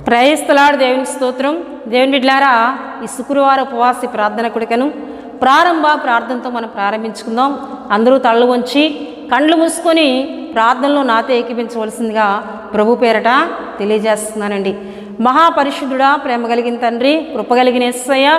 క్రైస్తలాడు దేవునికి స్తోత్రం. దేవుని బిడ్డలారా, ఈ శుక్రవారం ఉపవాసి ప్రార్థన కొడుకను ప్రారంభ ప్రార్థనతో మనం ప్రారంభించుకుందాం. అందరూ తళ్ళు వంచి కండ్లు మూసుకొని ప్రార్థనలో నాతో ఏకీపించవలసిందిగా ప్రభు పేరట తెలియజేస్తున్నానండి. మహాపరిశుద్ధుడా, ప్రేమ కలిగిన తండ్రి, కృపగలిగిన యేసయ్య,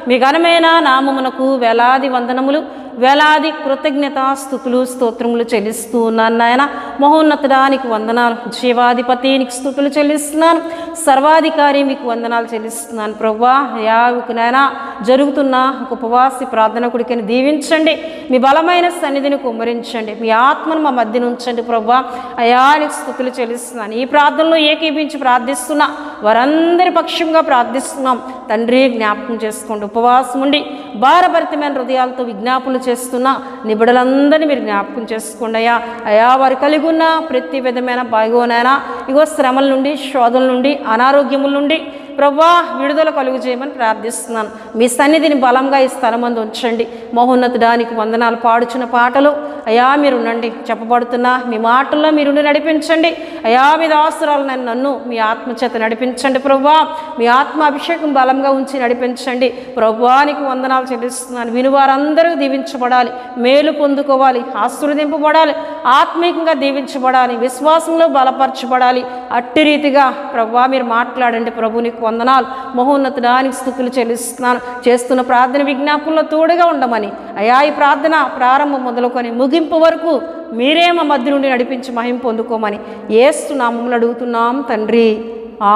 మీ ఘనమైన నామమునకు వేలాది వందనములు, వేలాది కృతజ్ఞత స్తుతులు స్తోత్రములు చెల్లిస్తూ ఉన్నాను నాయన. మహోన్నతుడా నీకు వందనాలు, జీవాధిపతి నీకు స్తుతులు చెల్లిస్తున్నాను, సర్వాధికారి మీకు వందనాలు చెల్లిస్తున్నాను. ప్రభువా, యావుకు నాయన జరుగుతున్న ఒక ఉపవాసి ప్రార్థన కొడుకుని దీవించండి, మీ బలమైన సన్నిధిని కుమ్మరించండి, మీ ఆత్మను మా మధ్య ఉంచండి. ప్రభువా, అయా నీకు స్తుతులు చెల్లిస్తున్నాను. ఈ ప్రార్థనలో ఏకీపించి ప్రార్థిస్తున్నా వారందరి పక్షంగా ప్రార్థిస్తున్నాం తండ్రి, జ్ఞాపకం చేసుకోండి. ఉపవాసం ఉండి భారభరితమైన హృదయాలతో విజ్ఞాపనలు చేస్తున్న నిబిడలందరినీ మీరు జ్ఞాపకం చేసుకోండి అయ్యా. అయా వారు కలిగి ఉన్న ప్రతి విధమైన బాగోనైనా ఇగో శ్రమల నుండి, శోధనల నుండి, అనారోగ్యముల నుండి ప్రభువా విడుదల కలుగు చేయమని ప్రార్థిస్తున్నాను. మీ సన్నిధిని బలంగా ఈ స్థలమందు ఉంచండి. మహోన్నతుడా నీకు వందనాలు. పాడుచున్న పాటలు అయా మీరు ఉండండి, చెప్పబడుతున్న మీ మాటల్లో మీరుండి నడిపించండి అయా. మీ దాసురాలు నన్ను మీ ఆత్మచేత నడిపించండి ప్రభువా. మీ ఆత్మ అభిషేకం బలంగా ఉంచి నడిపించండి ప్రభువా. నీకు వందనాలు చెల్లిస్తున్నాను. వినువారందరూ దీవించబడాలి, మేలు పొందుకోవాలి, ఆశీర్వదింపబడాలి, ఆత్మీయంగా దీవించబడాలి, విశ్వాసంలో బలపరచబడాలి. అట్టి రీతిగా ప్రభువా మీరు మాట్లాడండి ప్రభు. నీకు వందనాలు. మహోన్నతుడానికి స్తుతులు చెల్లిస్తున్నాను. చేస్తున్న ప్రార్థన విజ్ఞాపనలో తోడుగా ఉండమని అయా, ఈ ప్రార్థన ప్రారంభం మొదలుకొని ముగింపు వరకు మీరే మా మధ్య నుండి నడిపించి మహిమ పొందుకోమని యేసు నామములో అడుగుతున్నాం తండ్రి,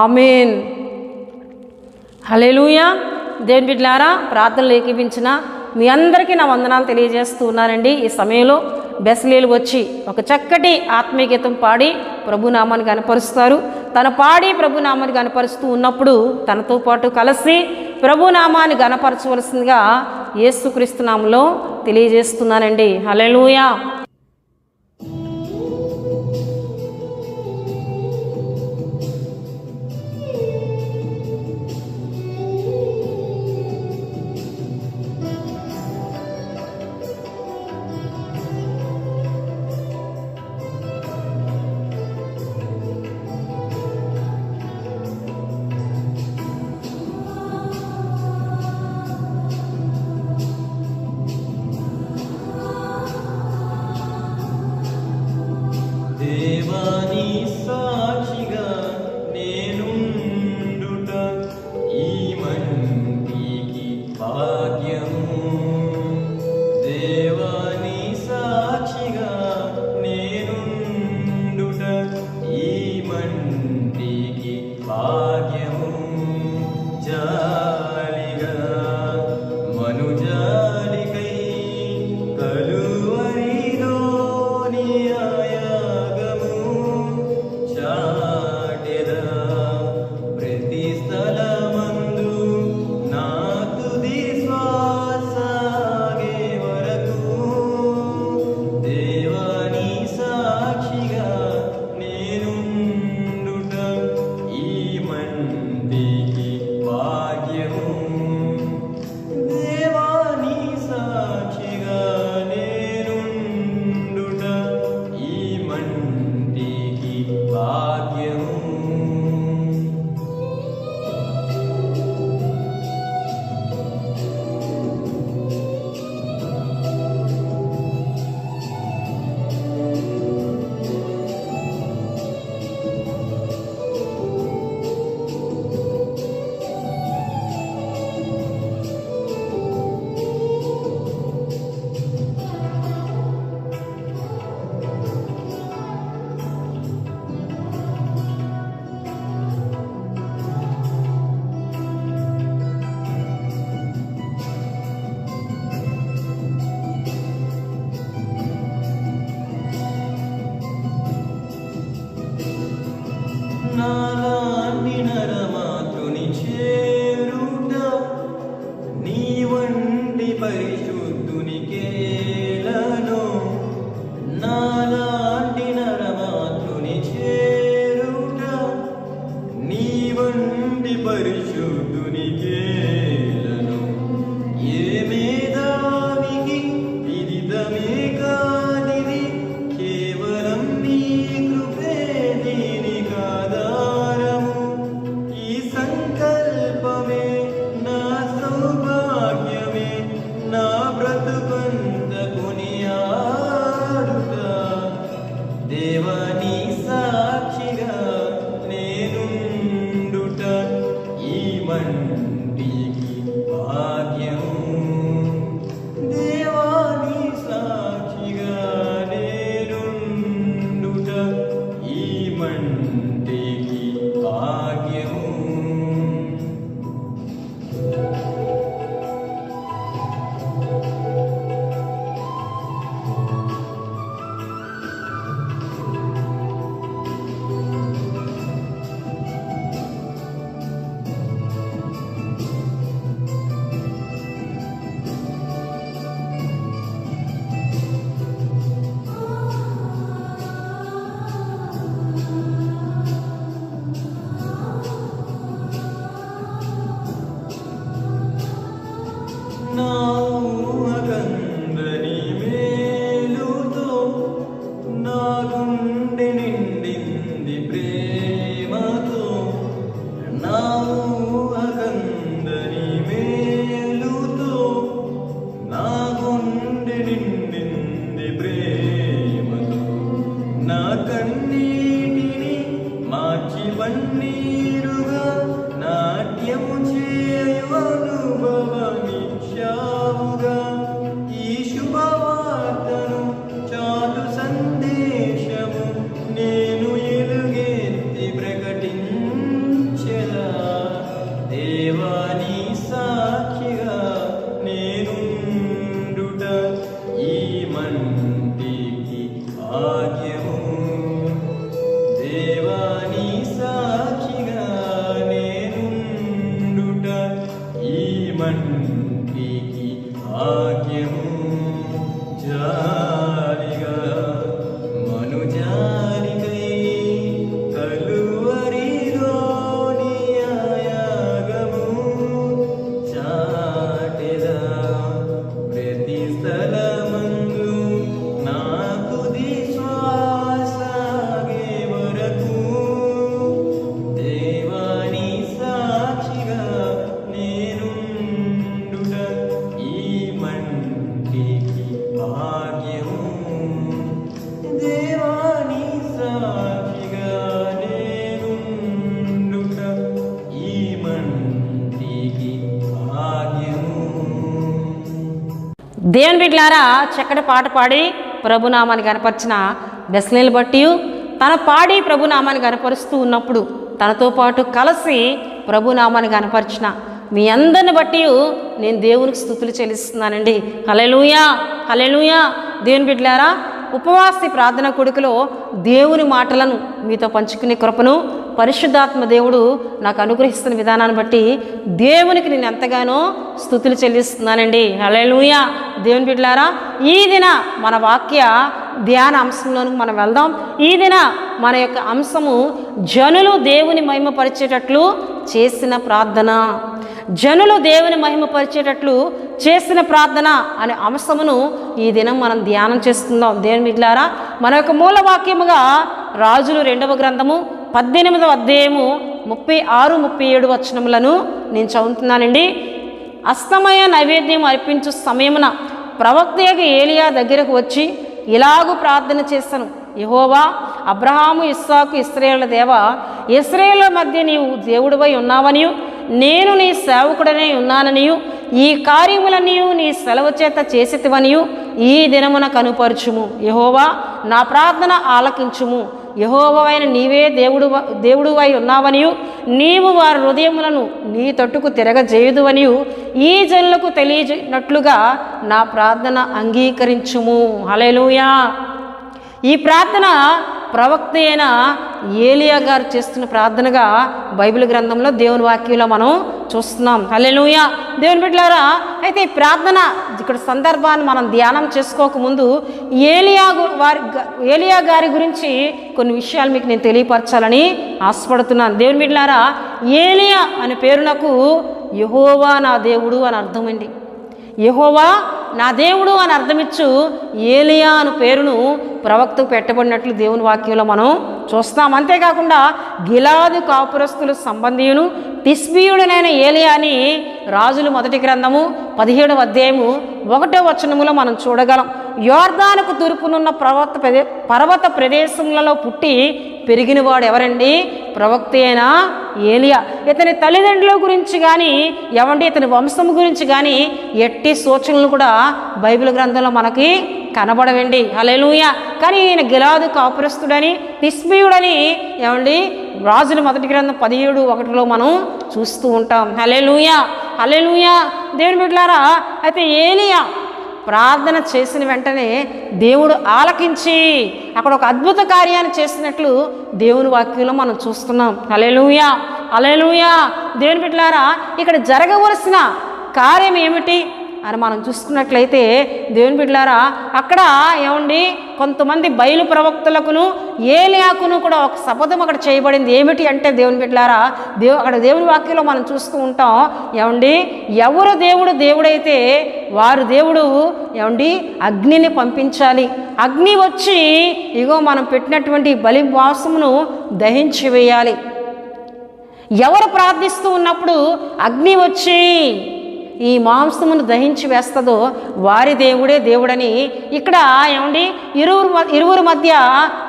ఆమేన్. హల్లెలూయా. దేవుని బిడ్డలారా, ప్రార్థనలు ఏకీపించిన మీ అందరికీ నా వందనాలు తెలియజేస్తూ ఉన్నానండి. ఈ సమయంలో బెసలేలు వచ్చి ఒక చక్కటి ఆత్మీయ గీతం పాడి ప్రభునామాన్ని గనపరుస్తారు. తను పాడి ప్రభునామాన్ని గనపరుస్తూ ఉన్నప్పుడు తనతో పాటు కలిసి ప్రభునామాన్ని గనపరచవలసిందిగా యేసుక్రీస్తు నామములో తెలియజేస్తున్నానండి. హల్లెలూయా. దేవాని సాక్షిగా నేనుండుట ఈ మంటికి భాగ్యము. దేవాని సాక్షిగా నేనుండుట ఈ మంటికి భాగ్యము. జాలిగా మనుజాలికై కలువరిలో నాలాంటి నరమాతృని చేరుట నీ వంటి పరిశుద్ధునికేలను. నాలాంటి నరమాతృని చేరుట నీ వంటి పరిశుద్ధునికేలను. ఏ మేధావికి విదితమే కాదిది, కేవలం నీ కృపే దీనికాధారము. దేవుని బిడ్డలారా, చక్కటి పాట పాడి ప్రభునామాన్ని కనపరిచిన బెస్లేలు బట్టి తన పాడి ప్రభునామాన్ని కనపరుస్తూ ఉన్నప్పుడు తనతో పాటు కలిసి ప్రభునామాన్ని కనపరిచిన మీ అందరిని బట్టి నేను దేవునికి స్తుతులు చెల్లిస్తున్నానండి. హల్లెలూయా, హల్లెలూయా. దేవుని బిడ్డలారా, ఉపవాసి ప్రార్థన కొడుకులో దేవుని మాటలను మీతో పంచుకునే కృపను పరిశుద్ధాత్మ దేవుడు నాకు అనుగ్రహిస్తున్న విధానాన్ని బట్టి దేవునికి నేను ఎంతగానో స్తుతులు చెల్లిస్తున్నానండి. హల్లెలూయా. దేవుని బిడ్డలారా, ఈ దిన మన వాక్య ధ్యాన అంశంలోనికి మనం వెళ్దాం. ఈ దిన మన యొక్క అంశము జనులు దేవుని మహిమపరిచేటట్లు చేసిన ప్రార్థన. జనులు దేవుని మహిమపరిచేటట్లు చేసిన ప్రార్థన అనే అంశమును ఈ దినం మనం ధ్యానం చేస్తున్నాం. దేవుని బిడ్డలారా, మన యొక్క మూల వాక్యముగా రాజులు 2వ గ్రంథము 18వ అధ్యాయము 36, 37 వచనములను నేను చదువుతున్నానండి. అస్తమయ నైవేద్యం అర్పించు సమయమున ప్రవక్తయగు ఏలియా దగ్గరకు వచ్చి ఇలాగూ ప్రార్థన చేశాను. యెహోవా, అబ్రహాము, ఇస్సాకు, ఇశ్రాయేలు దేవా, ఇశ్రాయేలు మధ్య నీవు దేవుడివై ఉన్నావనియు నేను నీ సేవకుడనే ఉన్నాననియు ఈ కార్యములన్నీ నీ సెలవు చేత చేసితివనియు ఈ దినమున కనుపరచుము. యెహోవా, నా ప్రార్థన ఆలకించుము. యెహోవావైన నీవే దేవుడువై ఉన్నావనియు నీవు వారి హృదయములను నీ తట్టుకు తిరగజేయుదువనియు ఈ జనులకు తెలియనట్లుగా నా ప్రార్థన అంగీకరించుము. హల్లెలూయా. ఈ ప్రార్థన ప్రవక్త అయిన ఏలియా గారు చేస్తున్న ప్రార్థనగా బైబిల్ గ్రంథంలో దేవుని వాక్యంలో మనం చూస్తున్నాం. హల్లెలూయా. దేవుని బిడ్డలారా, అయితే ఈ ప్రార్థన ఇక్కడ సందర్భాన్ని మనం ధ్యానం చేసుకోకముందు ఏలియా గారి గురించి కొన్ని విషయాలు మీకు నేను తెలియపరచాలని ఆశపడుతున్నాను. దేవుని బిడ్డలారా, ఏలియా అనే పేరునకు యెహోవా నా దేవుడు అని అర్థమండి. యెహోవా నా దేవుడు అని అర్థమిచ్చు ఏలియా అను పేరును ప్రవక్తకు పెట్టబడినట్లు దేవుని వాక్యంలో మనం చూస్తాం. అంతేకాకుండా గిలాదు కాపురస్తుల సంబంధీయును తిష్బీయుడనైన ఏలియాని రాజులు 1వ గ్రంథము 17వ అధ్యాయము 1వ వచనములో మనం చూడగలం. యోర్దానుకు తూర్పునున్న పర్వత ప్రదేశములలో పుట్టి పెరిగినవాడు ఎవరండి? ప్రవక్త అయిన ఏలియా. ఇతని తల్లిదండ్రుల గురించి కానీ ఇతని వంశం గురించి కానీ ఎట్టి సూచనలు కూడా బైబిల్ గ్రంథంలో మనకి కనబడవండి. హల్లెలూయా. కానీ ఈయన గిలాదు కాపురస్తుడని తిష్బీయుడని రాజుల 1వ గ్రంథం 17:1 మనం చూస్తూ ఉంటాం. హల్లెలూయా, హల్లెలూయా. దేవుని బిడ్డలారా, అయితే ఏలియా ప్రార్థన చేసిన వెంటనే దేవుడు ఆలకించి అక్కడ ఒక అద్భుత కార్యాన్ని చేసినట్లు దేవుని వాక్యంలో మనం చూస్తున్నాం. హల్లెలూయా, హల్లెలూయా. దేవుని బిడ్డలారా, ఇక్కడ జరగవలసిన కార్యం ఏమిటి అని మనం చూసుకున్నట్లయితే దేవుని బిడ్డలారా, అక్కడ కొంతమంది బయలు ప్రవక్తలకును ఏలియాకును కూడా ఒక శపథం అక్కడ చేయబడింది. ఏమిటి అంటే దేవుని బిడ్డలారా, అక్కడ దేవుని వాక్యంలో మనం చూస్తూ ఉంటాం. ఎవరు దేవుడైతే వారు దేవుడు అగ్నిని పంపించాలి. అగ్ని వచ్చి మనం పెట్టినటువంటి బలి మాంసమును దహించి వేయాలి. ఎవరు ప్రార్థిస్తూ ఉన్నప్పుడు అగ్ని వచ్చి ఈ మాంసమును దహించి వేస్తుందో వారి దేవుడే దేవుడని ఇక్కడ ఇరువురు మధ్య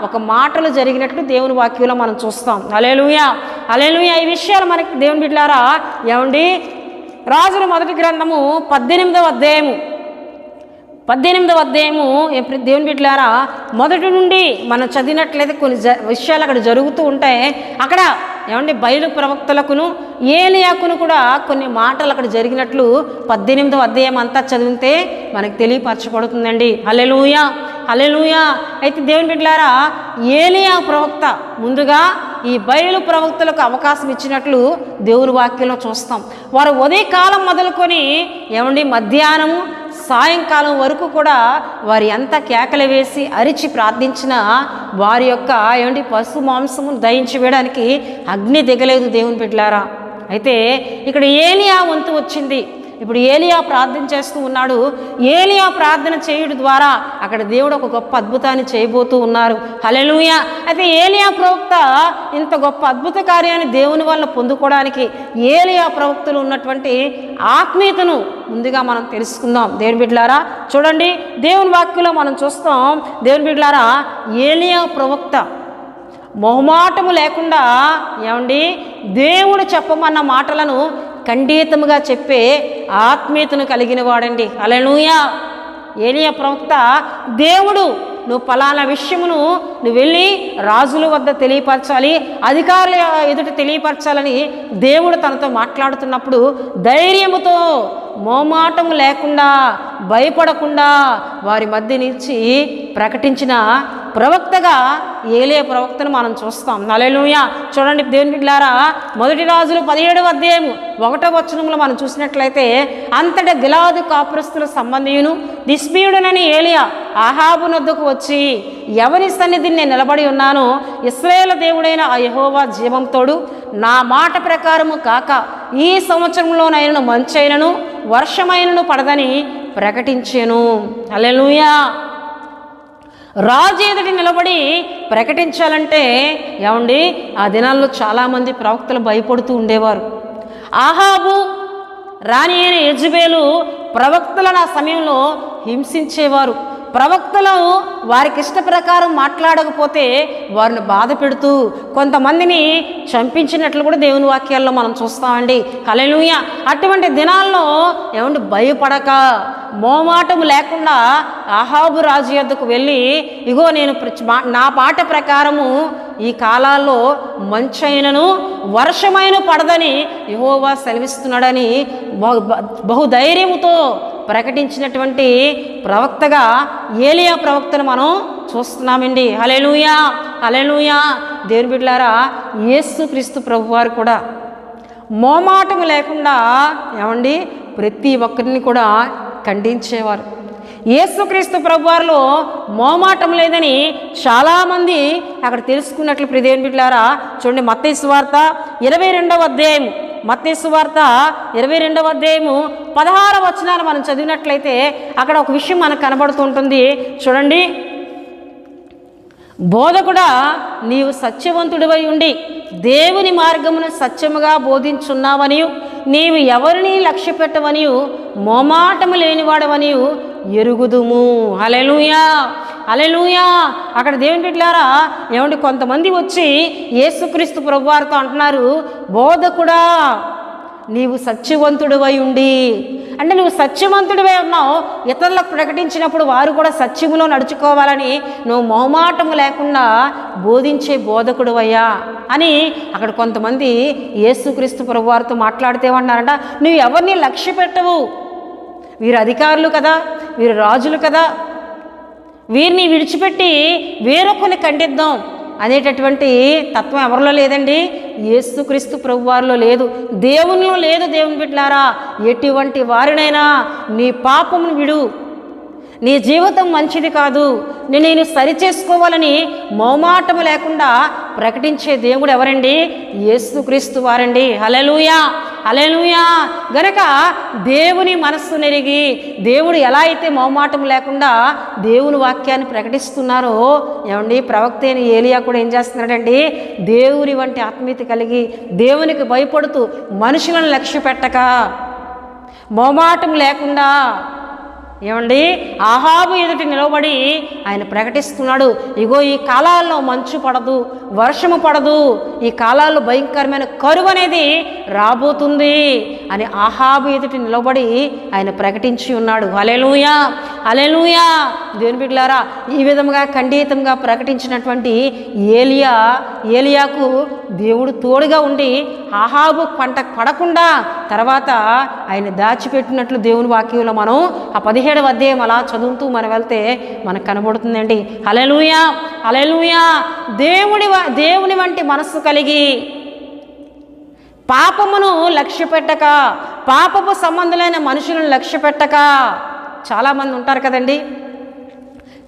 ఒక మాటలు జరిగినట్లు దేవుని వాక్యంలో మనం చూస్తాం. హల్లెలూయా, హల్లెలూయా. ఈ విషయాలు మనకి దేవుని బిడ్డలారా రాజుల 1వ గ్రంథము 18వ అధ్యాయము దేవుని బిడ్డలారా మొదటి నుండి మనం చదివినట్లయితే కొన్ని విషయాలు అక్కడ జరుగుతూ ఉంటాయి. అక్కడ బయలు ప్రవక్తలకును ఏలియాకును కూడా కొన్ని మాటలు అక్కడ జరిగినట్లు 18వ అధ్యాయం అంతా చదివితే మనకు తెలియపరచబడుతుందండి. హల్లెలూయా, హల్లెలూయా. అయితే దేవుని బిడ్డలారా, ఏలియా ప్రవక్త ముందుగా ఈ బయలు ప్రవక్తలకు అవకాశం ఇచ్చినట్లు దేవుని వాక్యంలో చూస్తాం. వారు ఉదయకాలం మొదలుకొని మధ్యాహ్నము సాయంకాలం వరకు కూడా వారి ఎంత కేకలు వేసి అరిచి ప్రార్థించిన వారి యొక్క పశు మాంసమును దహించి వేయడానికి అగ్ని దిగలేదు దేవుని బిడ్డలారా. అయితే ఇక్కడ ఏలియా వంతు వచ్చింది. ఇప్పుడు ఏలియా ప్రార్థన చేస్తూ ఉన్నాడు. ఏలియా ప్రార్థన చేయుడు ద్వారా అక్కడ దేవుడు ఒక గొప్ప అద్భుతాన్ని చేయబోతూ ఉన్నారు. హల్లెలూయా. అయితే ఏలియా ప్రవక్త ఇంత గొప్ప అద్భుత కార్యాన్ని దేవుని వల్ల పొందుకోవడానికి ఏలియా ప్రవక్తలు ఉన్నటువంటి ఆత్మీయతను ముందుగా మనం తెలుసుకుందాం. దేవుని బిడ్డలారా చూడండి, దేవుని వాక్యంలో మనం చూస్తాం. దేవుని బిడ్డలారా, ఏలియా ప్రవక్త మొహమాటము లేకుండా దేవుడు చెప్పమన్న మాటలను ఖండితముగా చెప్పే ఆత్మీయతను కలిగిన వాడండి. హల్లెలూయా, ఏలియా ప్రవక్త దేవుడు నువ్వు పలానా విషయమును నువ్వు వెళ్ళి రాజుల వద్ద తెలియపరచాలి, అధికారుల ఎదుట తెలియపరచాలని దేవుడు తనతో మాట్లాడుతున్నప్పుడు ధైర్యముతో మోమాటము లేకుండా భయపడకుండా వారి మధ్య నుంచి ప్రకటించిన ప్రవక్తగా ఏలియా ప్రవక్తను మనం చూస్తాం. హల్లెలూయా. చూడండి దేవుని బిడ్డలారా, మొదటి రాజులు 17వ అధ్యాయము 1వ వచనంలో మనం చూసినట్లయితే, అంతటా గిలాదు కాపురస్తుల సంబంధియును దిష్బీయుడనని ఏలియా ఆహాబు నొద్దకు వచ్చి, ఎవరి సన్నిధిని నేను నిలబడి ఉన్నానో ఇశ్రాయేలు దేవుడైన ఆ యెహోవా జీవంతోడు నా మాట ప్రకారము కాక ఈ సంవత్సరంలోనైనను మంచైనను వర్షమైనను పడదని ప్రకటించెను. హల్లెలూయా. రాజు ఎదుటి నిలబడి ప్రకటించాలంటే ఏమండి, ఆ దినాల్లో చాలామంది ప్రవక్తలు భయపడుతూ ఉండేవారు. ఆహాబు రాణి అయిన యెజబెలు ప్రవక్తలను ఆ సమయంలో హింసించేవారు. ప్రవక్తలు వారికి ఇష్ట ప్రకారం మాట్లాడకపోతే వారిని బాధ పెడుతూ కొంతమందిని చంపించినట్లు కూడా దేవుని వాక్యాల్లో మనం చూస్తామండి. హల్లెలూయా. అటువంటి దినాల్లో ఏమంటే భయపడక మోమాటము లేకుండా ఆహాబు రాజు యొద్దకు వెళ్ళి, ఇగో నేను నా పాట ప్రకారము ఈ కాలాల్లో మంచైనను వర్షమైన పడదని యెహోవా సెలవిస్తున్నాడని బహుధైర్యముతో ప్రకటించినటువంటి ప్రవక్తగా ఏలియా ప్రవక్తను మనం చూస్తున్నామండి. హల్లెలూయా. హల్లెలూయా. దేవుని బిడ్డలారా, యేసుక్రీస్తు ప్రభువారు కూడా మోమాటము లేకుండా ఏమండి ప్రతి ఒక్కరిని కూడా ఖండించేవారు. యేసుక్రీస్తు ప్రభువారిలో మోమాటం లేదని చాలామంది అక్కడ తెలుసుకున్నట్లు దేవుని బిడ్డలారా, చూడండి మత్తయి సువార్త 22వ అధ్యాయం, మత్తయి సువార్త 22వ అధ్యాయము 16వ వచనాన్ని మనం చదివినట్లయితే అక్కడ ఒక విషయం మనకు కనబడుతుంటుంది. చూడండి, బోధకుడా నీవు సత్యవంతుడివై ఉండి దేవుని మార్గమును సత్యముగా బోధించున్నావనియు నీవు ఎవరిని లక్ష్య పెట్టవనియు మోమాటము లేనివాడవనియు ఎరుగుదుము. హల్లెలూయా. హల్లెలూయా. అక్కడ దేవుని బిడ్డలారా, ఏమంటే కొంతమంది వచ్చి యేసుక్రీస్తు ప్రభువారితో అంటున్నారు, బోధకుడా నీవు సత్యవంతుడివై ఉండి, అంటే నువ్వు సత్యవంతుడివై ఉన్నావు, ఇతరులకు ప్రకటించినప్పుడు వారు కూడా సత్యములో నడుచుకోవాలని నువ్వు మోమాటము లేకుండా బోధించే బోధకుడివయ్యా అని అక్కడ కొంతమంది యేసుక్రీస్తు ప్రభువారితో మాట్లాడితే ఏమన్నారంట, నువ్వు ఎవరిని లక్ష్య పెట్టవు, వీరు అధికారులు కదా, వీరు రాజులు కదా, వీరిని విడిచిపెట్టి వేరొకరిని ఖండిద్దాం అనేటటువంటి తత్వం ఎవరిలో లేదండి, యేసుక్రీస్తు ప్రభువారిలో లేదు, దేవునిలో లేదు. దేవుని బిడ్డలారా, ఎటువంటి వారినైనా నీ పాపమును విడు, నీ జీవితం మంచిది కాదు, నేను సరిచేసుకోవాలని మోమాటము లేకుండా ప్రకటించే దేవుడు ఎవరండి, యేసుక్రీస్తు వారండి. హల్లెలూయా. హల్లెలూయా. గనక దేవుని మనస్సు నెరిగి దేవుడు ఎలా అయితే మోమాటం లేకుండా దేవుని వాక్యాన్ని ప్రకటిస్తున్నారో, ఏమండి ప్రవక్త అయిన ఏలియా కూడా ఏం చేస్తున్నాడండి, దేవుని వంటి ఆత్మీయత కలిగి దేవునికి భయపడుతూ మనుషులను లక్ష్య పెట్టక మోమాటం లేకుండా ఏమండి ఆహాబు ఎదుటి నిలబడి ఆయన ప్రకటిస్తున్నాడు, ఇగో ఈ కాలాల్లో మంచు పడదు, వర్షము పడదు, ఈ కాలాల్లో భయంకరమైన కరువు అనేది రాబోతుంది అని ఆహాబు ఎదుటి నిలబడి ఆయన ప్రకటించి ఉన్నాడు. హల్లెలూయా. హల్లెలూయా. దేవుని బిడ్డలారా, ఈ విధంగా ఖండితంగా ప్రకటించినటువంటి ఏలియాకు దేవుడు తోడుగా ఉండి ఆహాబు పంట పడకుండా తర్వాత ఆయన దాచిపెట్టినట్లు దేవుని వాక్యంలో మనం ఆ 17వ అధ్యాయం అలా చదువుతూ మనం వెళ్తే మనకు కనబడుతుందండి. హల్లెలూయా. హల్లెలూయా. దేవుని వంటి మనస్సు కలిగి పాపమును లక్ష్య పెట్టక, పాపపు సంబంధులైన మనుషులను లక్ష్య పెట్టక, చాలామంది ఉంటారు కదండి,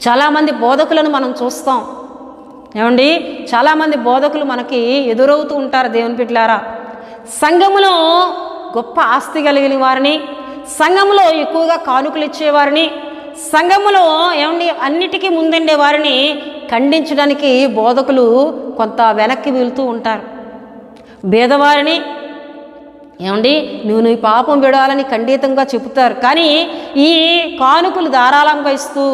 చాలామంది బోధకులను మనం చూస్తాం. ఏమండి చాలామంది బోధకులు మనకి ఎదురవుతూ ఉంటారు. దేవుని బిడ్డలారా, సంఘములో గొప్ప ఆస్తి కలిగిన వారిని, సంఘములో ఎక్కువగా కానుకలు ఇచ్చేవారిని, సంఘములో ఏమండి అన్నిటికీ ముందుండే వారిని ఖండించడానికి బోధకులు కొంత వెనక్కి వెళ్తూ ఉంటారు. భేదవారిని ఏమండి నువ్వు నీ పాపం విడాలని ఖండితంగా చెబుతారు, కానీ ఈ కానుకలు ధారాళంగా ఇస్తూ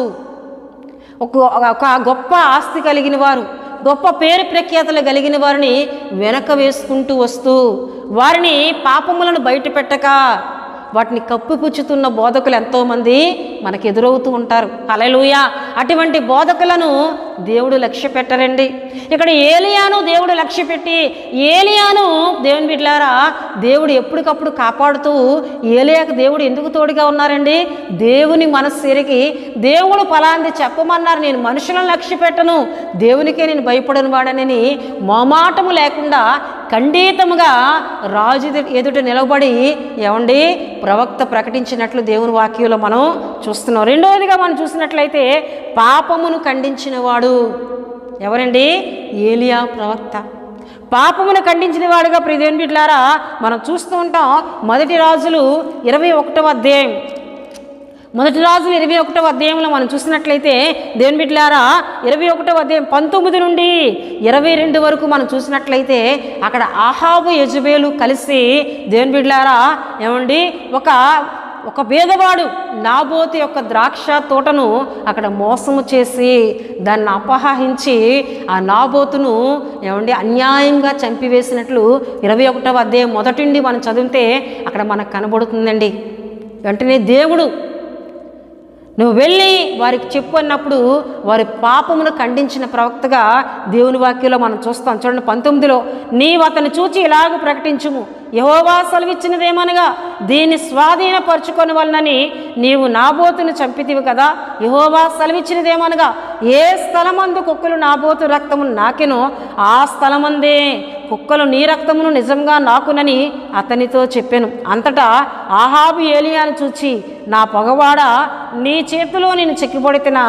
ఒక గొప్ప ఆస్తి కలిగిన వారు, గొప్ప పేరు ప్రఖ్యాతలు కలిగిన వారిని వెనక వేసుకుంటూ వస్తూ వారిని పాపములను బయట పెట్టక వాటిని కప్పిపుచ్చుతున్న బోధకులు ఎంతోమంది మనకు ఎదురవుతూ ఉంటారు. హల్లెలూయా. అటువంటి బోధకులను దేవుడు లక్ష్య పెట్టరండి. ఇక్కడ ఏలియాను దేవుడు లక్ష్య పెట్టి, ఏలియాను దేవుని బిడ్డలారా దేవుడు ఎప్పటికప్పుడు కాపాడుతూ, ఏలియాకు దేవుడు ఎందుకు తోడుగా ఉన్నారండి? దేవుని మనస్సు ఎరిగి దేవుడు ఫలాంది చెప్పమన్నారు, నేను మనుషులను లక్ష్య పెట్టను, దేవునికే నేను భయపడను వాడనని మొమాటము లేకుండా ఖండితముగా రాజు ఎదుట నిలబడి ఏమండి ప్రవక్త ప్రకటించినట్లు దేవుని వాక్యంలో మనం చూస్తున్నాం. రెండవదిగా మనం చూసినట్లయితే పాపమును ఖండించిన వాడు ఎవరండి? ఏలియా ప్రవక్త. పాపమును ఖండించిన వాడుగా దేవుని బిడ్డలారా మనం చూస్తూ ఉంటాం. మొదటి రాజులు 21వ అధ్యాయం, మొదటి రాజులు 21వ అధ్యాయంలో మనం చూసినట్లయితే దేవుని బిడ్డలారా 21వ అధ్యాయం 19 నుండి 22 వరకు మనం చూసినట్లయితే అక్కడ ఆహాబు యెజబేలు కలిసి దేవుని బిడ్డలారా ఏమండి ఒక పేదవాడు నాబోతు యొక్క ద్రాక్ష తోటను అక్కడ మోసము చేసి దాన్ని అపహరించి ఆ నాబోతును ఏమండి అన్యాయంగా చంపివేసినట్లు 21వ అధ్యాయం మొదటి నుండి మనం చదివితే అక్కడ మనకు కనబడుతుందండి. వెంటనే దేవుడు నువ్వు వెళ్ళి వారికి చెప్పు అన్నప్పుడు వారి పాపమును ఖండించిన ప్రవక్తగా దేవుని వాక్యంలో మనం చూస్తాం. చూడండి 19లో, నీవు అతన్ని చూచి ఇలాగ ప్రకటించుము, యెహోవా సెలవిచ్చినదేమనగా దీన్ని స్వాధీనపరచుకొని వలనని నీవు నాబోతును చంపితివి కదా. యెహోవా సెలవిచ్చినదేమనగా ఏ స్థలమందు కుక్కలు నాబోతు రక్తమును నాకెనో ఆ స్థలమందే కుక్కలు నీ రక్తమును నిజంగా నాకునని అతనితో చెప్పాను. అంతటా ఆహాబు ఏలియాను చూచి, నా పగవాడ, నీ చేతిలో నేను చెక్కిబడితినా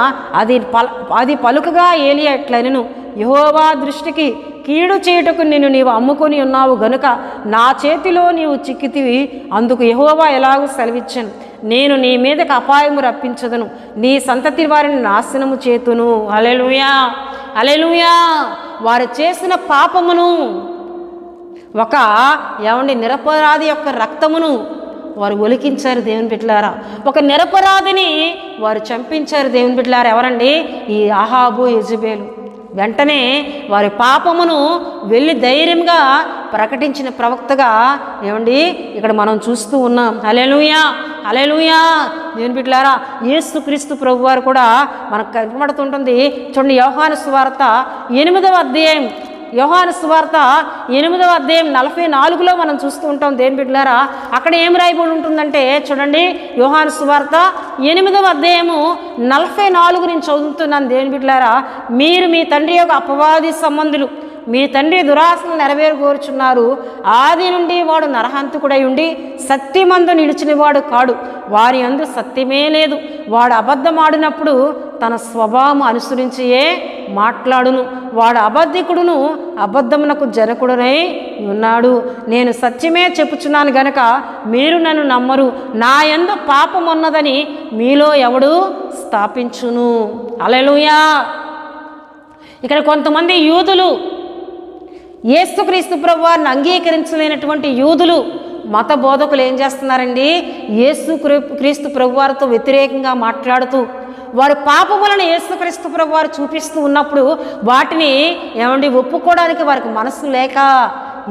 అది పలుకగా ఏలియా ఎట్లనెను, యెహోవా దృష్టికి కీడు చేయుటకు నీవు అమ్ముకొని ఉన్నావు గనుక నా చేతిలో నీవు చిక్కితివి, అందుకు యెహోవా ఎలాగూ సెలవిచ్చాను, నేను నీ మీదకి అపాయము రప్పించదును, నీ సంతతి వారిని నాశనము చేతును. హల్లెలూయా, హల్లెలూయా. వారు చేసిన పాపమును, ఒక నిరపరాధి యొక్క రక్తమును వారు ఒలికించారు దేవుని బిడ్డలారా. ఒక నిరపరాధిని వారు చంపించారు దేవుని బిడ్డలారా. ఎవరండి? ఈ ఆహాబు యెజబేలు. వెంటనే వారి పాపమును వెళ్ళి ధైర్యంగా ప్రకటించిన ప్రవక్తగా ఇక్కడ మనం చూస్తూ ఉన్నాం. హల్లెలూయా, హల్లెలూయా. దేవుని బిడ్డలారా యేసుక్రీస్తు ప్రభువారు కూడా మనకు కనబడుతుంటుంది. చూడండి, యోహాను సువార్త 8వ అధ్యాయం, యోహాను సువార్త 8వ అధ్యాయం 44లో మనం చూస్తూ ఉంటాం. దేవుని బిడ్డలారా అక్కడ ఏం రాయబడి ఉంటుందంటే చూడండి, యోహాను సువార్త 8వ అధ్యాయము 44 నేను చదువుతున్నాను. దేవుని బిడ్డలారా, మీరు మీ తండ్రి యొక్క అపవాది సంబంధులు, మీ తండ్రి దురాశను నెరవేరుకోరుచున్నారు. ఆది నుండి వాడు నరహంతకుడై ఉండి సత్యమందు నిలిచినవాడు కాడు, వారి అందు సత్యమే లేదు. వాడు అబద్ధమాడినప్పుడు తన స్వభావం అనుసరించియే మాట్లాడును. వాడు అబద్ధికుడును, అబద్ధమునకు జనకుడునై ఉన్నాడు. నేను సత్యమే చెప్పుచున్నాను గనక మీరు నన్ను నమ్మరు. నా యందు పాపం ఉన్నదని మీలో ఎవడు స్థాపించును. హల్లెలూయా. ఇక్కడ కొంతమంది యూదులు, యేసుక్రీస్తు ప్రభువారిని అంగీకరించలేనటువంటి యూదులు, మత బోధకులు ఏం చేస్తున్నారండి? యేసుక్రీస్తు ప్రభువారితో వ్యతిరేకంగా మాట్లాడుతూ వారి పాపములను యేసుక్రీస్తు ప్రభువారు చూపిస్తూ ఉన్నప్పుడు వాటిని ఒప్పుకోవడానికి వారికి మనసు లేక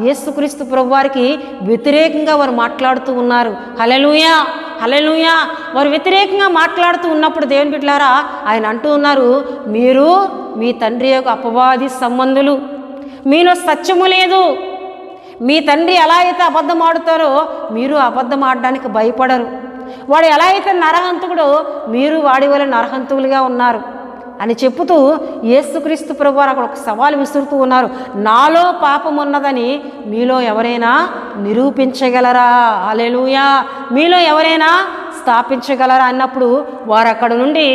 యేసుక్రీస్తు ప్రభువారికి వ్యతిరేకంగా వారు మాట్లాడుతూ ఉన్నారు. హల్లెలూయా, హల్లెలూయా. వారు వ్యతిరేకంగా మాట్లాడుతూ ఉన్నప్పుడు దేవుని బిడ్డలారా ఆయన అంటూ ఉన్నారు, మీరు మీ తండ్రి యొక్క అపవాది సంబంధులు, మీలో సత్యము లేదు. మీ తండ్రి ఎలా అయితే అబద్ధం ఆడుతారో మీరు అబద్ధం ఆడడానికి భయపడరు. వాడు ఎలా అయితే నరహంతకుడో మీరు వాడి వల్ల నరహంతులుగా ఉన్నారు అని చెప్పుతూ యేసుక్రీస్తు ప్రభువారు అక్కడ ఒక సవాలు విసురుతూ ఉన్నారు. నాలో పాపం ఉన్నదని మీలో ఎవరైనా నిరూపించగలరా? హల్లెలూయా. మీలో ఎవరైనా స్థాపించగలరా అన్నప్పుడు వారు అక్కడ నుండి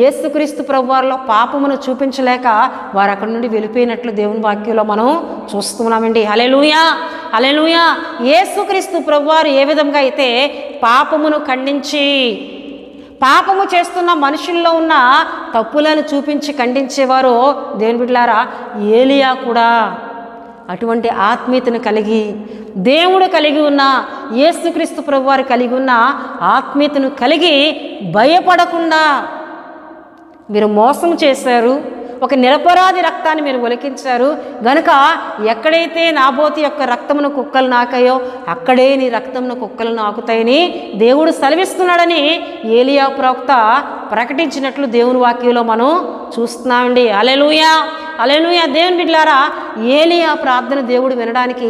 యేసుక్రీస్తు ప్రభువారిలో పాపమును చూపించలేక వారు అక్కడ నుండి వెళ్ళిపోయినట్లు దేవుని వాక్యంలో మనం చూస్తున్నామండి. హల్లెలూయా, హల్లెలూయా. యేసుక్రీస్తు ప్రభువారు ఏ విధంగా అయితే పాపమును ఖండించి పాపము చేస్తున్న మనుషుల్లో ఉన్న తప్పులను చూపించి ఖండించేవారో దేవుని బిడ్డలారా ఏలియా కూడా అటువంటి ఆత్మీయతను కలిగి, దేవుడు కలిగి ఉన్న, యేసుక్రీస్తు ప్రభువారు కలిగి ఉన్న ఆత్మీయతను కలిగి భయపడకుండా, మీరు మోసం చేశారు, ఒక నిరపరాధి రక్తాన్ని మీరు ఒలికించారు గనుక ఎక్కడైతే నాబోతు యొక్క రక్తమును కుక్కలు నాకాయో అక్కడే నీ రక్తమును కుక్కలు నాకుతాయని దేవుడు సెలవిస్తున్నాడని ఏలియా ప్రవక్త ప్రకటించినట్లు దేవుని వాక్యంలో మనం చూస్తున్నామండి. హల్లెలూయా, హల్లెలూయా. దేవుని బిడ్డలారా, ఏలియా ప్రార్థన దేవుడు వినడానికి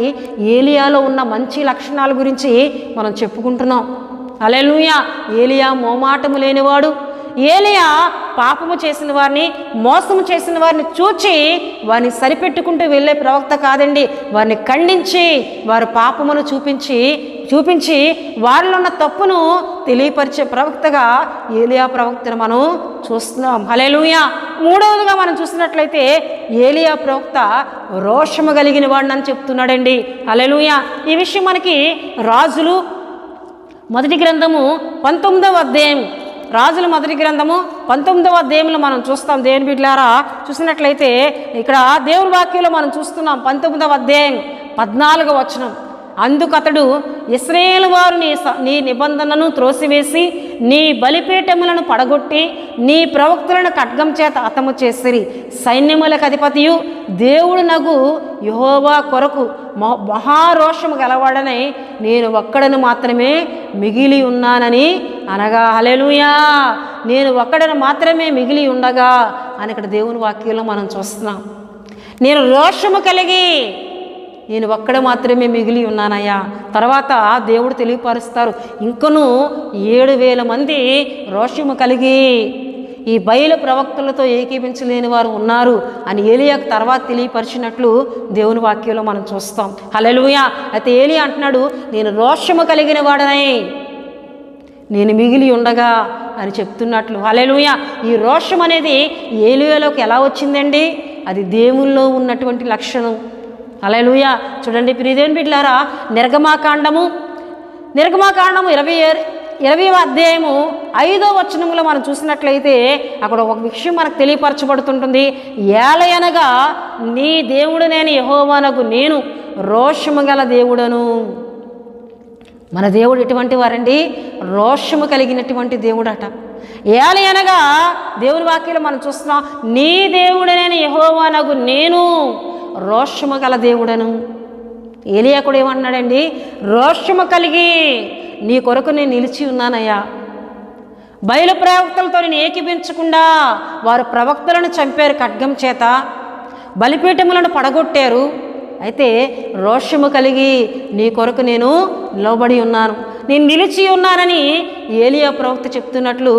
ఏలియాలో ఉన్న మంచి లక్షణాల గురించి మనం చెప్పుకుంటున్నాం. హల్లెలూయా. ఏలియా మోమాటము లేనివాడు. ఏలియా పాపము చేసిన వారిని, మోసము చేసిన వారిని చూచి వారిని సరిపెట్టుకుంటూ వెళ్ళే ప్రవక్త కాదండి. వారిని ఖండించి వారి పాపమును చూపించి వారిలో ఉన్న తప్పును తెలియపరిచే ప్రవక్తగా ఏలియా ప్రవక్తను మనం చూస్తున్నాం. హల్లెలూయా. మూడవదిగా మనం చూసినట్లయితే ఏలియా ప్రవక్త రోషము కలిగిన వాడిని చెప్తున్నాడండి. హల్లెలూయా. ఈ విషయం మనకి రాజులు మొదటి గ్రంథము 19వ అధ్యాయం, రాజుల మొదటి గ్రంథము 19వ అధ్యాయంలో మనం చూస్తాం. దేవుని బిడ్డలారా, చూసినట్లయితే ఇక్కడ దేవుని వాక్యంలో మనం చూస్తున్నాం. 19వ అధ్యాయం 14వ వచనం. అందుకతడు ఇశ్రాయేలు వారు నీ నిబంధనను త్రోసివేసి నీ బలిపీఠములను పడగొట్టి నీ ప్రవక్తలను ఖడ్గం చేత హతము చేసిరి. సైన్యములకు అధిపతియు దేవుడు నగు యెహోవా కొరకు మహారోషము గలవాడనై నేను ఒక్కడను మాత్రమే మిగిలి ఉన్నానని అనగా. హల్లెలూయా. నేను ఒక్కడను మాత్రమే మిగిలి ఉండగా అని ఇక్కడ దేవుని వాక్యంలో మనం చూస్తున్నాం. నేను రోషము కలిగి నేను ఒక్కడ మాత్రమే మిగిలి ఉన్నానయ్యా. తర్వాత దేవుడు తెలియపరుస్తారు, ఇంకనూ 7,000 మంది రోషము కలిగి ఈ బయలు ప్రవక్తలతో ఏకీపించలేని వారు ఉన్నారు అని ఏలియాకు తర్వాత తెలియపరిచినట్లు దేవుని వాక్యంలో మనం చూస్తాం. హల్లెలూయా. అయితే ఏలియా అంటున్నాడు, నేను రోషము కలిగిన వాడనై నేను మిగిలి ఉండగా అని చెప్తున్నట్లు. హల్లెలూయా. ఈ రోషం అనేది ఏలియాలోకి ఎలా వచ్చిందండి? అది దేవుల్లో ఉన్నటువంటి లక్షణం. హల్లెలూయా. చూడండి ప్రియదేవుని బిడ్డలారా, నిర్గమాకాండము 20వ అధ్యాయము 5వ వచనంలో మనం చూసినట్లయితే అక్కడ ఒక విషయం మనకు తెలియపరచబడుతుంటుంది. ఏలయనగా నీ దేవుడు నేను యెహోవానగు నేను రోషము గల దేవుడను. మన దేవుడు ఎటువంటి వారండి? రోషము కలిగినటువంటి దేవుడట. ఏలయనగా దేవుని వాక్యంలో మనం చూస్తున్నాం, నీ దేవుడు నేను యెహోవానగు నేను రోషము గల దేవుడను. ఏలియా కూడా ఏమన్నాడండి? రోషము కలిగి నీ కొరకు నేను నిలిచి ఉన్నానయ్యా. బయలు ప్రవక్తలతో నేను ఏకీపించకుండా వారు ప్రవక్తలను చంపారు ఖడ్గం చేత, బలిపీఠములను పడగొట్టారు. అయితే రోషము కలిగి నీ కొరకు నేను నిలబడి ఉన్నాను, నేను నిలిచి ఉన్నానని ఏలియా ప్రవక్త చెప్తున్నట్లు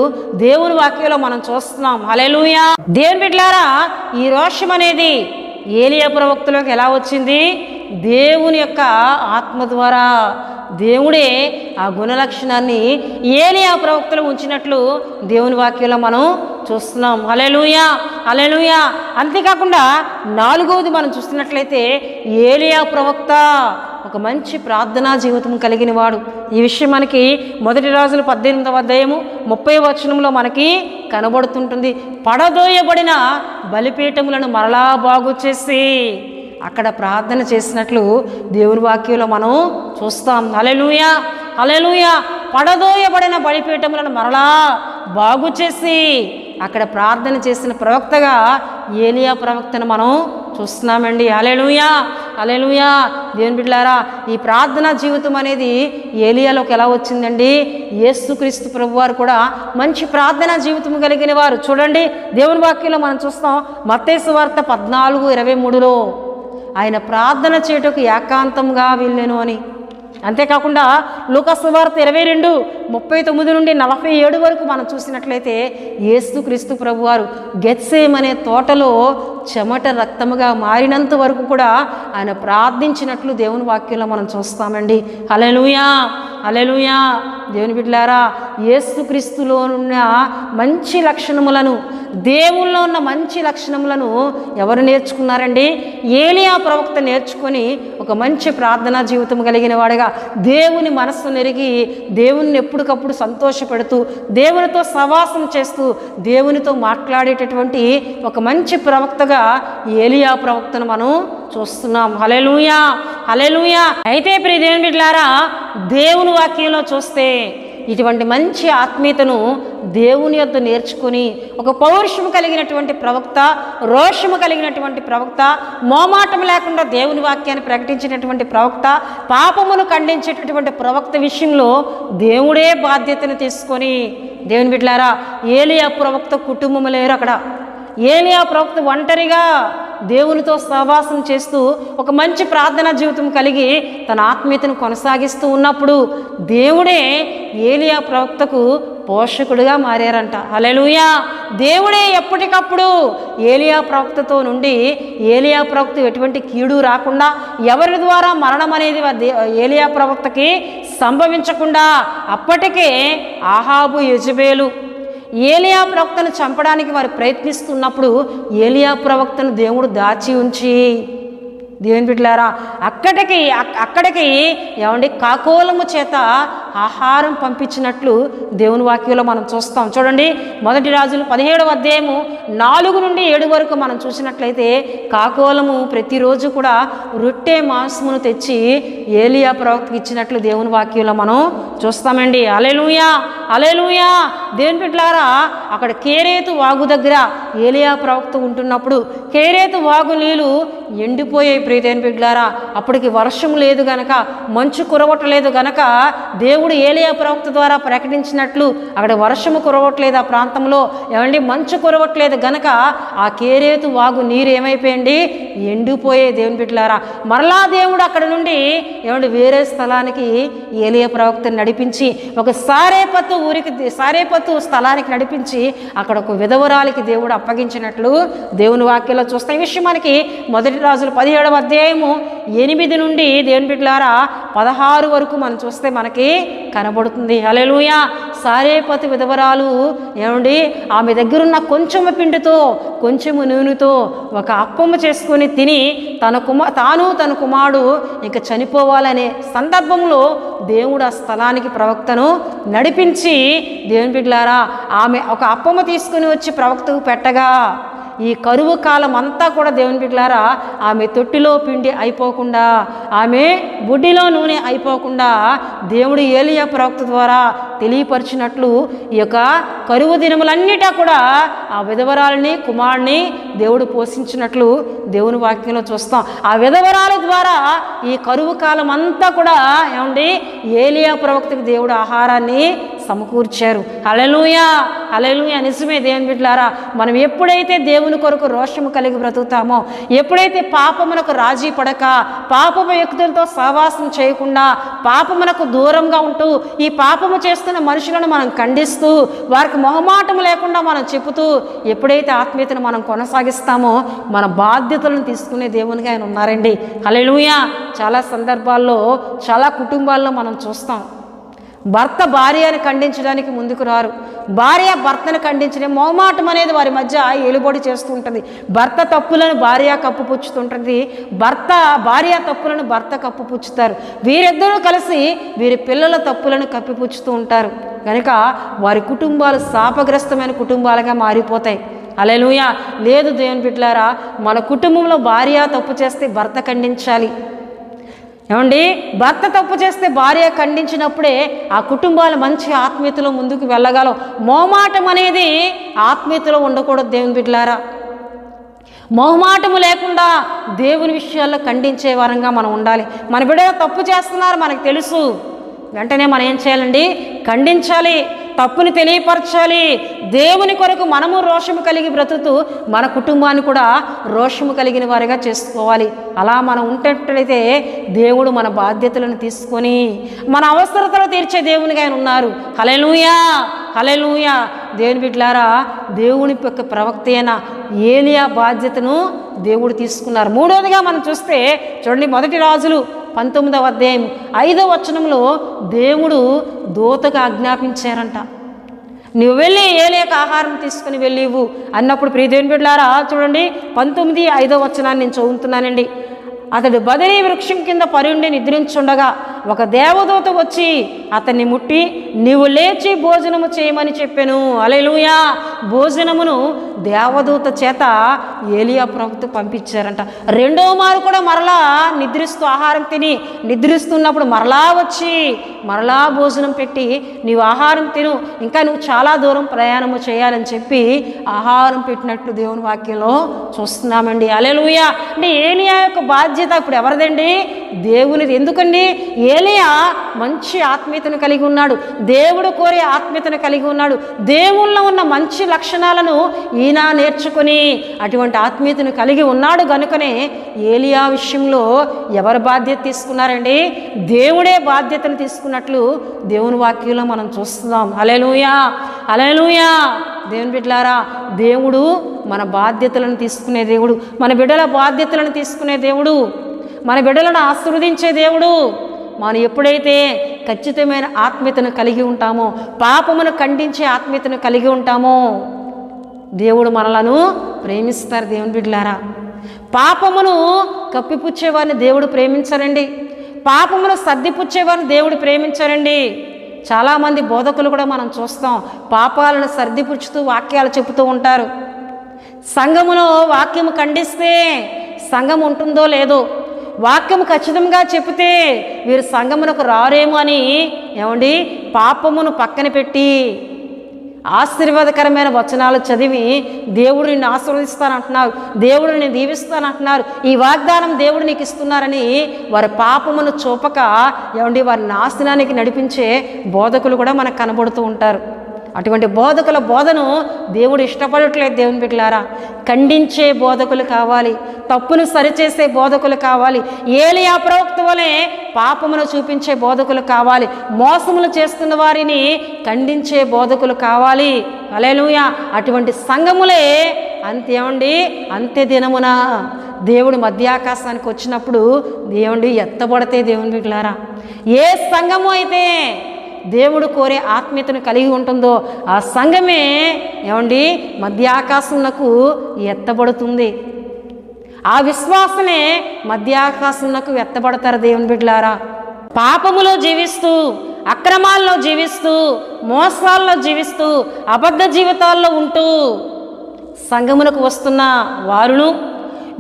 దేవుని వాక్యంలో మనం చూస్తున్నాం. హల్లెలూయా. దేవుని బిడ్డలారా, ఈ రోషం అనేది ఏలియా ప్రవక్తలోకి ఎలా వచ్చింది? దేవుని యొక్క ఆత్మ ద్వారా దేవుడే ఆ గుణలక్షణాన్ని ఏలియా ప్రవక్తలో ఉంచినట్లు దేవుని వాక్యంలో మనం చూస్తున్నాం. హల్లెలూయా, హల్లెలూయా. అంతేకాకుండా 4వది మనం చూస్తున్నట్లయితే ఏలియా ప్రవక్త ఒక మంచి ప్రార్థనా జీవితం కలిగిన వాడు. ఈ విషయం మనకి మొదటి రాజులు 18వ అధ్యాయము 30వ వచనంలో మనకి కనబడుతుంటుంది. పడదోయబడిన బలిపీఠములను మరలా బాగు చేసి అక్కడ ప్రార్థన చేసినట్లు దేవుని వాక్యంలో మనం చూస్తాం. హల్లెలూయా, హల్లెలూయా. పడదోయబడిన బలిపీఠములను మరలా బాగు చేసి అక్కడ ప్రార్థన చేసిన ప్రవక్తగా ఏలియా ప్రవక్తను మనం చూస్తున్నామండి. హల్లెలూయా, హల్లెలూయా. దేవుని బిడ్డలారా, ఈ ప్రార్థనా జీవితం అనేది ఏలియాలోకి ఎలా వచ్చిందండి? యేసుక్రీస్తు ప్రభువారు కూడా మంచి ప్రార్థనా జీవితం కలిగిన వారు. చూడండి దేవుని వాక్యంలో మనం చూస్తాం. మత్తయి సువార్త 14:23లో ఆయన ప్రార్థన చేయుటకు ఏకాంతంగా వెళ్ళెను అని. అంతేకాకుండా లూకా సువార్త 22:39 నుండి 47 వరకు మనం చూసినట్లయితే యేసుక్రీస్తు ప్రభువారు గెత్సేమనే తోటలో చెమట రక్తముగా మారినంత వరకు కూడా ఆయన ప్రార్థించినట్లు దేవుని వాక్యంలో మనం చూస్తామండి. హల్లెలూయా, హల్లెలూయా. దేవుని బిడ్డలారా, యేసుక్రీస్తులో ఉన్న మంచి లక్షణములను, దేవుల్లో ఉన్న మంచి లక్షణములను ఎవరు నేర్చుకున్నారండి? ఏలియా ప్రవక్త నేర్చుకొని ఒక మంచి ప్రార్థనా జీవితం కలిగిన వాడుగా దేవుని మనస్సు నెరిగి దేవుని ఎప్పటికప్పుడు సంతోషపెడుతూ దేవునితో సవాసం చేస్తూ దేవునితో మాట్లాడేటటువంటి ఒక మంచి ప్రవక్తగా ఏలియా ప్రవక్తను మనం చూస్తున్నాం. హల్లెలూయా, హల్లెలూయా. అయితే ప్రియ దేవుని బిడ్డలారా, దేవుని వాక్యంలో చూస్తే ఇటువంటి మంచి ఆత్మీయతను దేవుని యొద్ద నేర్చుకుని ఒక పౌరుషము కలిగినటువంటి ప్రవక్త, రోషము కలిగినటువంటి ప్రవక్త, మోమాటం లేకుండా దేవుని వాక్యాన్ని ప్రకటించినటువంటి ప్రవక్త, పాపమును ఖండించేటటువంటి ప్రవక్త విషయంలో దేవుడే బాధ్యతను తీసుకొని, దేవుని బిడ్డలారా, ఏలియా ప్రవక్త కుటుంబం లేరు అక్కడ. ఏలియా ప్రవక్త ఒంటరిగా దేవునితో సహవాసం చేస్తూ ఒక మంచి ప్రార్థనా జీవితం కలిగి తన ఆత్మీయతను కొనసాగిస్తూ ఉన్నప్పుడు దేవుడే ఏలియా ప్రవక్తకు పోషకుడిగా మారారంట. హల్లెలూయా. దేవుడే ఎప్పటికప్పుడు ఏలియా ప్రవక్తతో నుండి ఏలియా ప్రవక్త ఎటువంటి కీడు రాకుండా, ఎవరి ద్వారా మరణం అనేది ఏలియా ప్రవక్తకి సంభవించకుండా అప్పటికే అహాబు, యెజబేలు ఏలియా ప్రవక్తను చంపడానికి వారు ప్రయత్నిస్తున్నప్పుడు ఏలియా ప్రవక్తను దేవుడు దాచి ఉంచి, దేవుని బిడ్డలారా, అక్కడికి ఏమండి కాకోలము చేత ఆహారం పంపించినట్లు దేవుని వాక్యంలో మనం చూస్తాం. చూడండి, 1 రాజులు 17వ అధ్యాయము 4 నుండి 7 వరకు మనం చూసినట్లయితే కాకోలము ప్రతిరోజు కూడా రొట్టె మాంసమును తెచ్చి ఏలియా ప్రవక్తకి ఇచ్చినట్లు దేవుని వాక్యంలో మనం చూస్తామండి. హల్లెలూయా, హల్లెలూయా. దేవుని బిడ్డలారా, అక్కడ కేరేతు వాగు దగ్గర ఏలియా ప్రవక్త ఉంటున్నప్పుడు కేరేతు వాగు నీళ్ళు ఎండిపోయాయి. ప్రియదేవుని బిడ్డలారా, అప్పటికి వర్షం లేదు గనక, మంచు కురవట్లేదు గనక దేవుడు ఏలియా ప్రవక్త ద్వారా ప్రకటించినట్లు అక్కడ వర్షము కురవట్లేదు ఆ ప్రాంతంలో, ఏమండి మంచు కురవట్లేదు గనక ఆ కేరేతు వాగు నీరు ఏమైపోయింది, ఎండిపోయే. దేవుని బిడ్డలారా, మరలా దేవుడు అక్కడ నుండి ఏమండి వేరే స్థలానికి ఏలియా ప్రవక్తను నడిపించి ఒక సారేపత్తు స్థలానికి నడిపించి అక్కడ ఒక విధవరాలికి దేవుడు అప్పగించినట్లు దేవుని వాక్యంలో చూస్తాం. ఈ విషయం మనకి 1 రాజులు 17వ అధ్యాయము 8 నుండి దేవుని బిడ్డలారా 16 వరకు మనం చూస్తే మనకి కనబడుతుంది. హల్లెలూయా. సారేపతు విధవరాలు ఏమండి ఆమె దగ్గరున్న కొంచెము పిండితో కొంచెము నూనెతో ఒక అప్పము చేసుకొని తిని తాను తన కుమారుడు ఇక చనిపోవాలనే సందర్భంలో దేవుడు ఆ స్థలానికి ప్రవక్తను నడిపించి, దేవుని బిడ్డలారా, ఆమె ఒక అప్పము తీసుకుని వచ్చి ప్రవక్తకు పెట్టగా ఈ కరువు కాలం అంతా కూడా దేవుని బిడ్డలారా ఆమె తొట్టిలో పిండి అయిపోకుండా, ఆమె బుడ్డిలో నూనె అయిపోకుండా దేవుడు ఏలియా ప్రవక్త ద్వారా తెలియపరిచినట్లు ఈ యొక్క కరువు దినములన్నిటా కూడా ఆ విధవరాలని కుమారుని దేవుడు పోషించినట్లు దేవుని వాక్యంలో చూస్తాం. ఆ విధవరాల ద్వారా ఈ కరువు కాలం అంతా కూడా ఏమండి ఏలియా ప్రవక్తకు దేవుడు ఆహారాన్ని సమకూర్చారు. హల్లెలూయా, హల్లెలూయా. నిజమే దేవుని బిడ్డలారా, మనం ఎప్పుడైతే దేవుని కొరకు రోషము కలిగి బ్రతుకుతామో, ఎప్పుడైతే పాపమునకు రాజీ పడక, పాపము వ్యక్తులతో సహవాసం చేయకుండా, పాపమునకు దూరంగా ఉంటూ, ఈ పాపము చేస్తున్న మనుషులను మనం ఖండిస్తూ, వారికి మొహమాటం లేకుండా మనం చెబుతూ ఎప్పుడైతే ఆత్మీయతను మనం కొనసాగిస్తామో మన బాధ్యతలను తీసుకునే దేవునిగా ఆయన ఉన్నారండి. హల్లెలూయా. చాలా సందర్భాల్లో చాలా కుటుంబాల్లో మనం చూస్తాం, భర్త భార్యను ఖండించడానికి ముందుకు రారు, భార్య భర్తను ఖండించడం మొహమాటం అనేది వారి మధ్య ఏలుబడి చేస్తూ ఉంటుంది. భర్త తప్పులను భార్య కప్పుపుచ్చుతుంటుంది, భార్య తప్పులను భర్త కప్పుపుచ్చుతారు. వీరిద్దరూ కలిసి వీరి పిల్లల తప్పులను కప్పిపుచ్చుతూ ఉంటారు. కనుక వారి కుటుంబాలు శాపగ్రస్తమైన కుటుంబాలుగా మారిపోతాయి. హల్లెలూయా. లేదు దేవుని బిడ్డలారా, మన కుటుంబంలో భార్య తప్పు చేస్తే భర్త ఖండించాలి. ఏమండి, భర్త తప్పు చేస్తే భార్య ఖండించినప్పుడే ఆ కుటుంబాలు మంచి ఆత్మీయతలో ముందుకు వెళ్ళగలం. మోమాటం అనేది ఆత్మీయతలో ఉండకూడదు దేవుని బిడ్డలారా. మొహమాటము లేకుండా దేవుని విషయాల్లో ఖండించే వారంగా మనం ఉండాలి. మన బిడ్డలు తప్పు చేస్తున్నారు మనకు తెలుసు, వెంటనే మనం ఏం చేయాలండి, ఖండించాలి, తప్పుని తెలియపరచాలి. దేవుని కొరకు మనము రోషము కలిగి బ్రతుకుతూ మన కుటుంబాన్ని కూడా రోషము కలిగిన వారిగా చేసుకోవాలి. అలా మనం ఉంటట్లయితే దేవుడు మన బాధ్యతలను తీసుకొని మన అవసరతలు తీర్చే దేవునిగా ఆయన ఉన్నారు. హల్లెలూయా, హల్లెలూయా. దేవుని బిడ్డలారా, దేవుని యొక్క ప్రవక్త అయిన ఏలియా బాధ్యతను దేవుడు తీసుకున్నారు. మూడవదిగా మనం చూస్తే చూడండి, 1 రాజులు 19వ అధ్యాయం 5వ వచనంలో దేవుడు దూతకు ఆజ్ఞాపించారంట, నువ్వు వెళ్ళి ఏలియాకు ఆహారం తీసుకుని వెళ్ళివు అన్నప్పుడు. ప్రియ దేవుని బిడ్డలారా చూడండి, 19:5వ వచనాన్ని నేను చదువుతున్నానండి. అతడు బదరీ వృక్షం కింద పరుండి నిద్రించుండగా ఒక దేవదూత వచ్చి అతన్ని ముట్టి నీవు లేచి భోజనము చేయమని చెప్పాను. హల్లెలూయా. భోజనమును దేవదూత చేత ఏలియా ప్రవక్త పంపించారంట. రెండో మారు కూడా మరలా నిద్రిస్తూ ఆహారం తిని నిద్రిస్తున్నప్పుడు మరలా వచ్చి మరలా భోజనం పెట్టి నీవు ఆహారం తిను, ఇంకా నువ్వు చాలా దూరం ప్రయాణము చేయాలని చెప్పి ఆహారం పెట్టినట్లు దేవుని వాక్యంలో చూస్తున్నామండి. హల్లెలూయా. అంటే ఏలియా యొక్క బాధ్యత ఇప్పుడు ఎవరిదండి? దేవునిది. ఎందుకండి? ఏలియా మంచి ఆత్మీయతను కలిగి ఉన్నాడు, దేవుడు కోరే ఆత్మీయతను కలిగి ఉన్నాడు, దేవుల్లో ఉన్న మంచి లక్షణాలను ఈయన నేర్చుకుని అటువంటి ఆత్మీయతను కలిగి ఉన్నాడు కనుకనే ఏలియా విషయంలో ఎవరు బాధ్యత తీసుకున్నారండి? దేవుడే బాధ్యతను తీసుకున్నట్లు దేవుని వాక్యంలో మనం చూస్తున్నాం. హల్లెలూయా, హల్లెలూయా. దేవుని బిడ్డలారా, దేవుడు మన బాధ్యతలను తీసుకునే దేవుడు, మన బిడ్డల బాధ్యతలను తీసుకునే దేవుడు, మన బిడ్డలను ఆశీర్వదించే దేవుడు. మనం ఎప్పుడైతే ఖచ్చితమైన ఆత్మీయతను కలిగి ఉంటామో, పాపమును ఖండించే ఆత్మీయతను కలిగి ఉంటామో దేవుడు మనలను ప్రేమిస్తారు. దేవుని బిడ్డలారా, పాపమును కప్పిపుచ్చేవారిని దేవుడు ప్రేమించరండి, పాపమును సర్దిపుచ్చేవారిని దేవుడు ప్రేమించరండి. చాలామంది బోధకులు కూడా మనం చూస్తాం, పాపాలను సర్దిపుచ్చుతూ వాక్యాలు చెబుతూ ఉంటారు. సంఘములో వాక్యము ఖండిస్తే సంఘం ఉంటుందో లేదో, వాక్యము ఖచ్చితంగా చెబితే వీరు సంఘమునకు రారేమో అని ఏమండి పాపమును పక్కన పెట్టి ఆశీర్వాదకరమైన వచనాలు చదివి దేవుడు నిన్ను ఆశీర్వదిస్తానంటున్నారు, దేవుడు నిన్ను దీవిస్తానంటున్నారు, ఈ వాగ్దానం దేవుడు నీకు ఇస్తున్నారని వారి పాపమును చూపక ఏమండి వారి నాశనానికి నడిపించే బోధకులు కూడా మనకు కనబడుతూ ఉంటారు. అటువంటి బోధకుల బోధను దేవుడు ఇష్టపడట్లేదు. దేవుని బిడ్డలారా, ఖండించే బోధకులు కావాలి, తప్పును సరిచేసే బోధకులు కావాలి, ఏలియా ప్రవక్త వలె పాపమును చూపించే బోధకులు కావాలి, మోసములు చేస్తున్న వారిని ఖండించే బోధకులు కావాలి. హల్లెలూయా. అటువంటి సంఘములే అంతేమండి అంత్య దినమున దేవుడు మధ్యాకాశానికి వచ్చినప్పుడు దేవుడి ఎత్తబడితే దేవుని బిడ్డలారా, ఏ సంఘము అయితే దేవుడు కోరే ఆత్మీయతను కలిగి ఉంటుందో ఆ సంఘమే ఏమండి మధ్యాకాశంకు ఎత్తబడుతుంది. ఆ విశ్వాసమే మధ్యాకాశంకు ఎత్తబడతారు. దేవుని బిడ్డలారా, పాపములో జీవిస్తూ, అక్రమాల్లో జీవిస్తూ, మోసాల్లో జీవిస్తూ, అబద్ధ జీవితాల్లో ఉంటూ సంఘమునకు వస్తున్న వారును,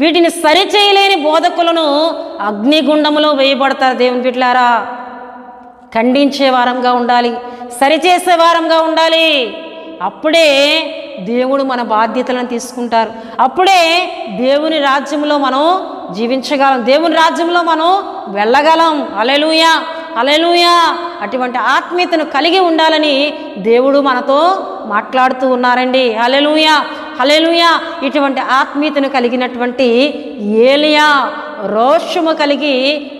వీటిని సరిచేయలేని బోధకులను అగ్నిగుండములో వేయబడతారు. దేవుని బిడ్డలారా, ఖండించే వారంగా ఉండాలి, సరిచేసే వారంగా ఉండాలి. అప్పుడే దేవుడు మన బాధ్యతలను తీసుకుంటారు, అప్పుడే దేవుని రాజ్యంలో మనం జీవించగలం, దేవుని రాజ్యంలో మనం వెళ్ళగలం. హల్లెలూయా, హల్లెలూయా. అటువంటి ఆత్మీయతను కలిగి ఉండాలని దేవుడు మనతో మాట్లాడుతూ ఉన్నారండి. హల్లెలూయా, హల్లెలూయా. ఇటువంటి ఆత్మీయతను కలిగినటువంటి ఏలియా రోషము కలిగి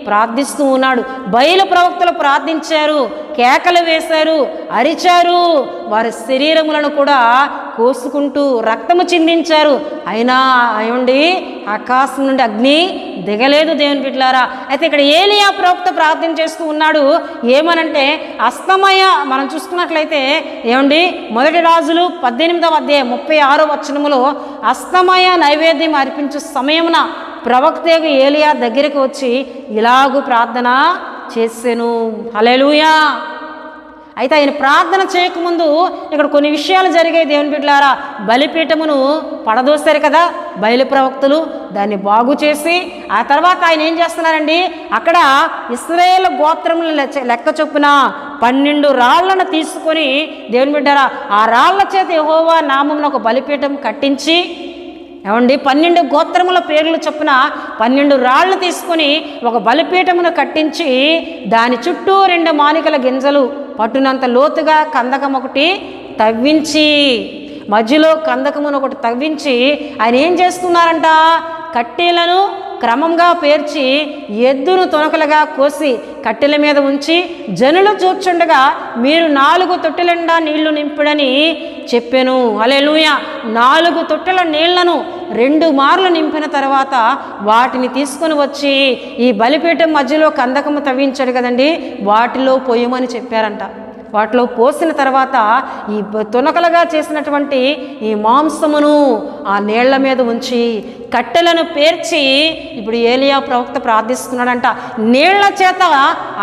ప్రార్థిస్తూ ఉన్నాడు. బయలు ప్రవక్తలు ప్రార్థించారు, కేకలు వేశారు, అరిచారు, వారి శరీరములను కూడా కోసుకుంటూ రక్తము చిందించారు. అయినా ఏమండి ఆకాశం నుండి అగ్ని దిగలేదు. దేవుని బిడ్డలారా, అయితే ఇక్కడ ఏలియా ప్రవక్త ప్రార్థన చేస్తూ ఉన్నాడు. ఏమనంటే అస్తమయ మనం చూసుకున్నట్లయితే ఏమండి మొదటి రాజులు 18వ అధ్యాయం 36వ వచనములో అస్తమయ నైవేద్యం అర్పించే సమయమున ప్రవక్త ఏలియా దగ్గరికి వచ్చి ఇలాగూ ప్రార్థన చేసెను. హల్లెలూయా. అయితే ఆయన ప్రార్థన చేయకముందు ఇక్కడ కొన్ని విషయాలు జరిగాయి. దేవుని బిడ్డలారా, బలిపీఠమును పడదోశారు కదా బయలు ప్రవక్తలు, దాన్ని బాగు చేసి ఆ తర్వాత ఆయన ఏం చేస్తున్నారండి, అక్కడ ఇశ్రాయేలు గోత్రముల లెక్క చొప్పున 12 రాళ్లను తీసుకొని దేవుని బిడ్డలారా ఆ రాళ్ల చేత యెహోవా నామమున ఒక బలిపీఠం కట్టించి ఏమండి 12 గోత్రముల పేర్లు చొప్పున 12 రాళ్ళు తీసుకొని ఒక బలిపీఠమును కట్టించి దాని చుట్టూ 2 మానికల గింజలు పట్టునంత లోతుగా కందకం ఒకటి తవ్వించి మధ్యలో కందకమును ఒకటి తవ్వించి ఆయన ఏం చేస్తున్నారంట, కట్టెలను క్రమంగా పేర్చి ఎద్దును తొనకలుగా కోసి కట్టెల మీద ఉంచి జనులు చూచుండగా మీరు 4 తొట్టెల నిండా నీళ్లు నింపుడని చెప్పాను. హల్లెలూయా. 4 తొట్టెల నీళ్లను 2 మార్లు నింపిన తర్వాత వాటిని తీసుకొని వచ్చి ఈ బలిపీఠం మధ్యలో కందకము తవ్వించాడు కదండి, వాటిలో పొయ్యమని చెప్పారంట. వాటిలో పోసిన తర్వాత ఈ తొనకలుగా చేసినటువంటి ఈ మాంసమును ఆ నీళ్ల మీద ఉంచి కట్టెలను పేర్చి ఇప్పుడు ఏలియా ప్రవక్త ప్రార్థిస్తున్నాడంట. నీళ్ల చేత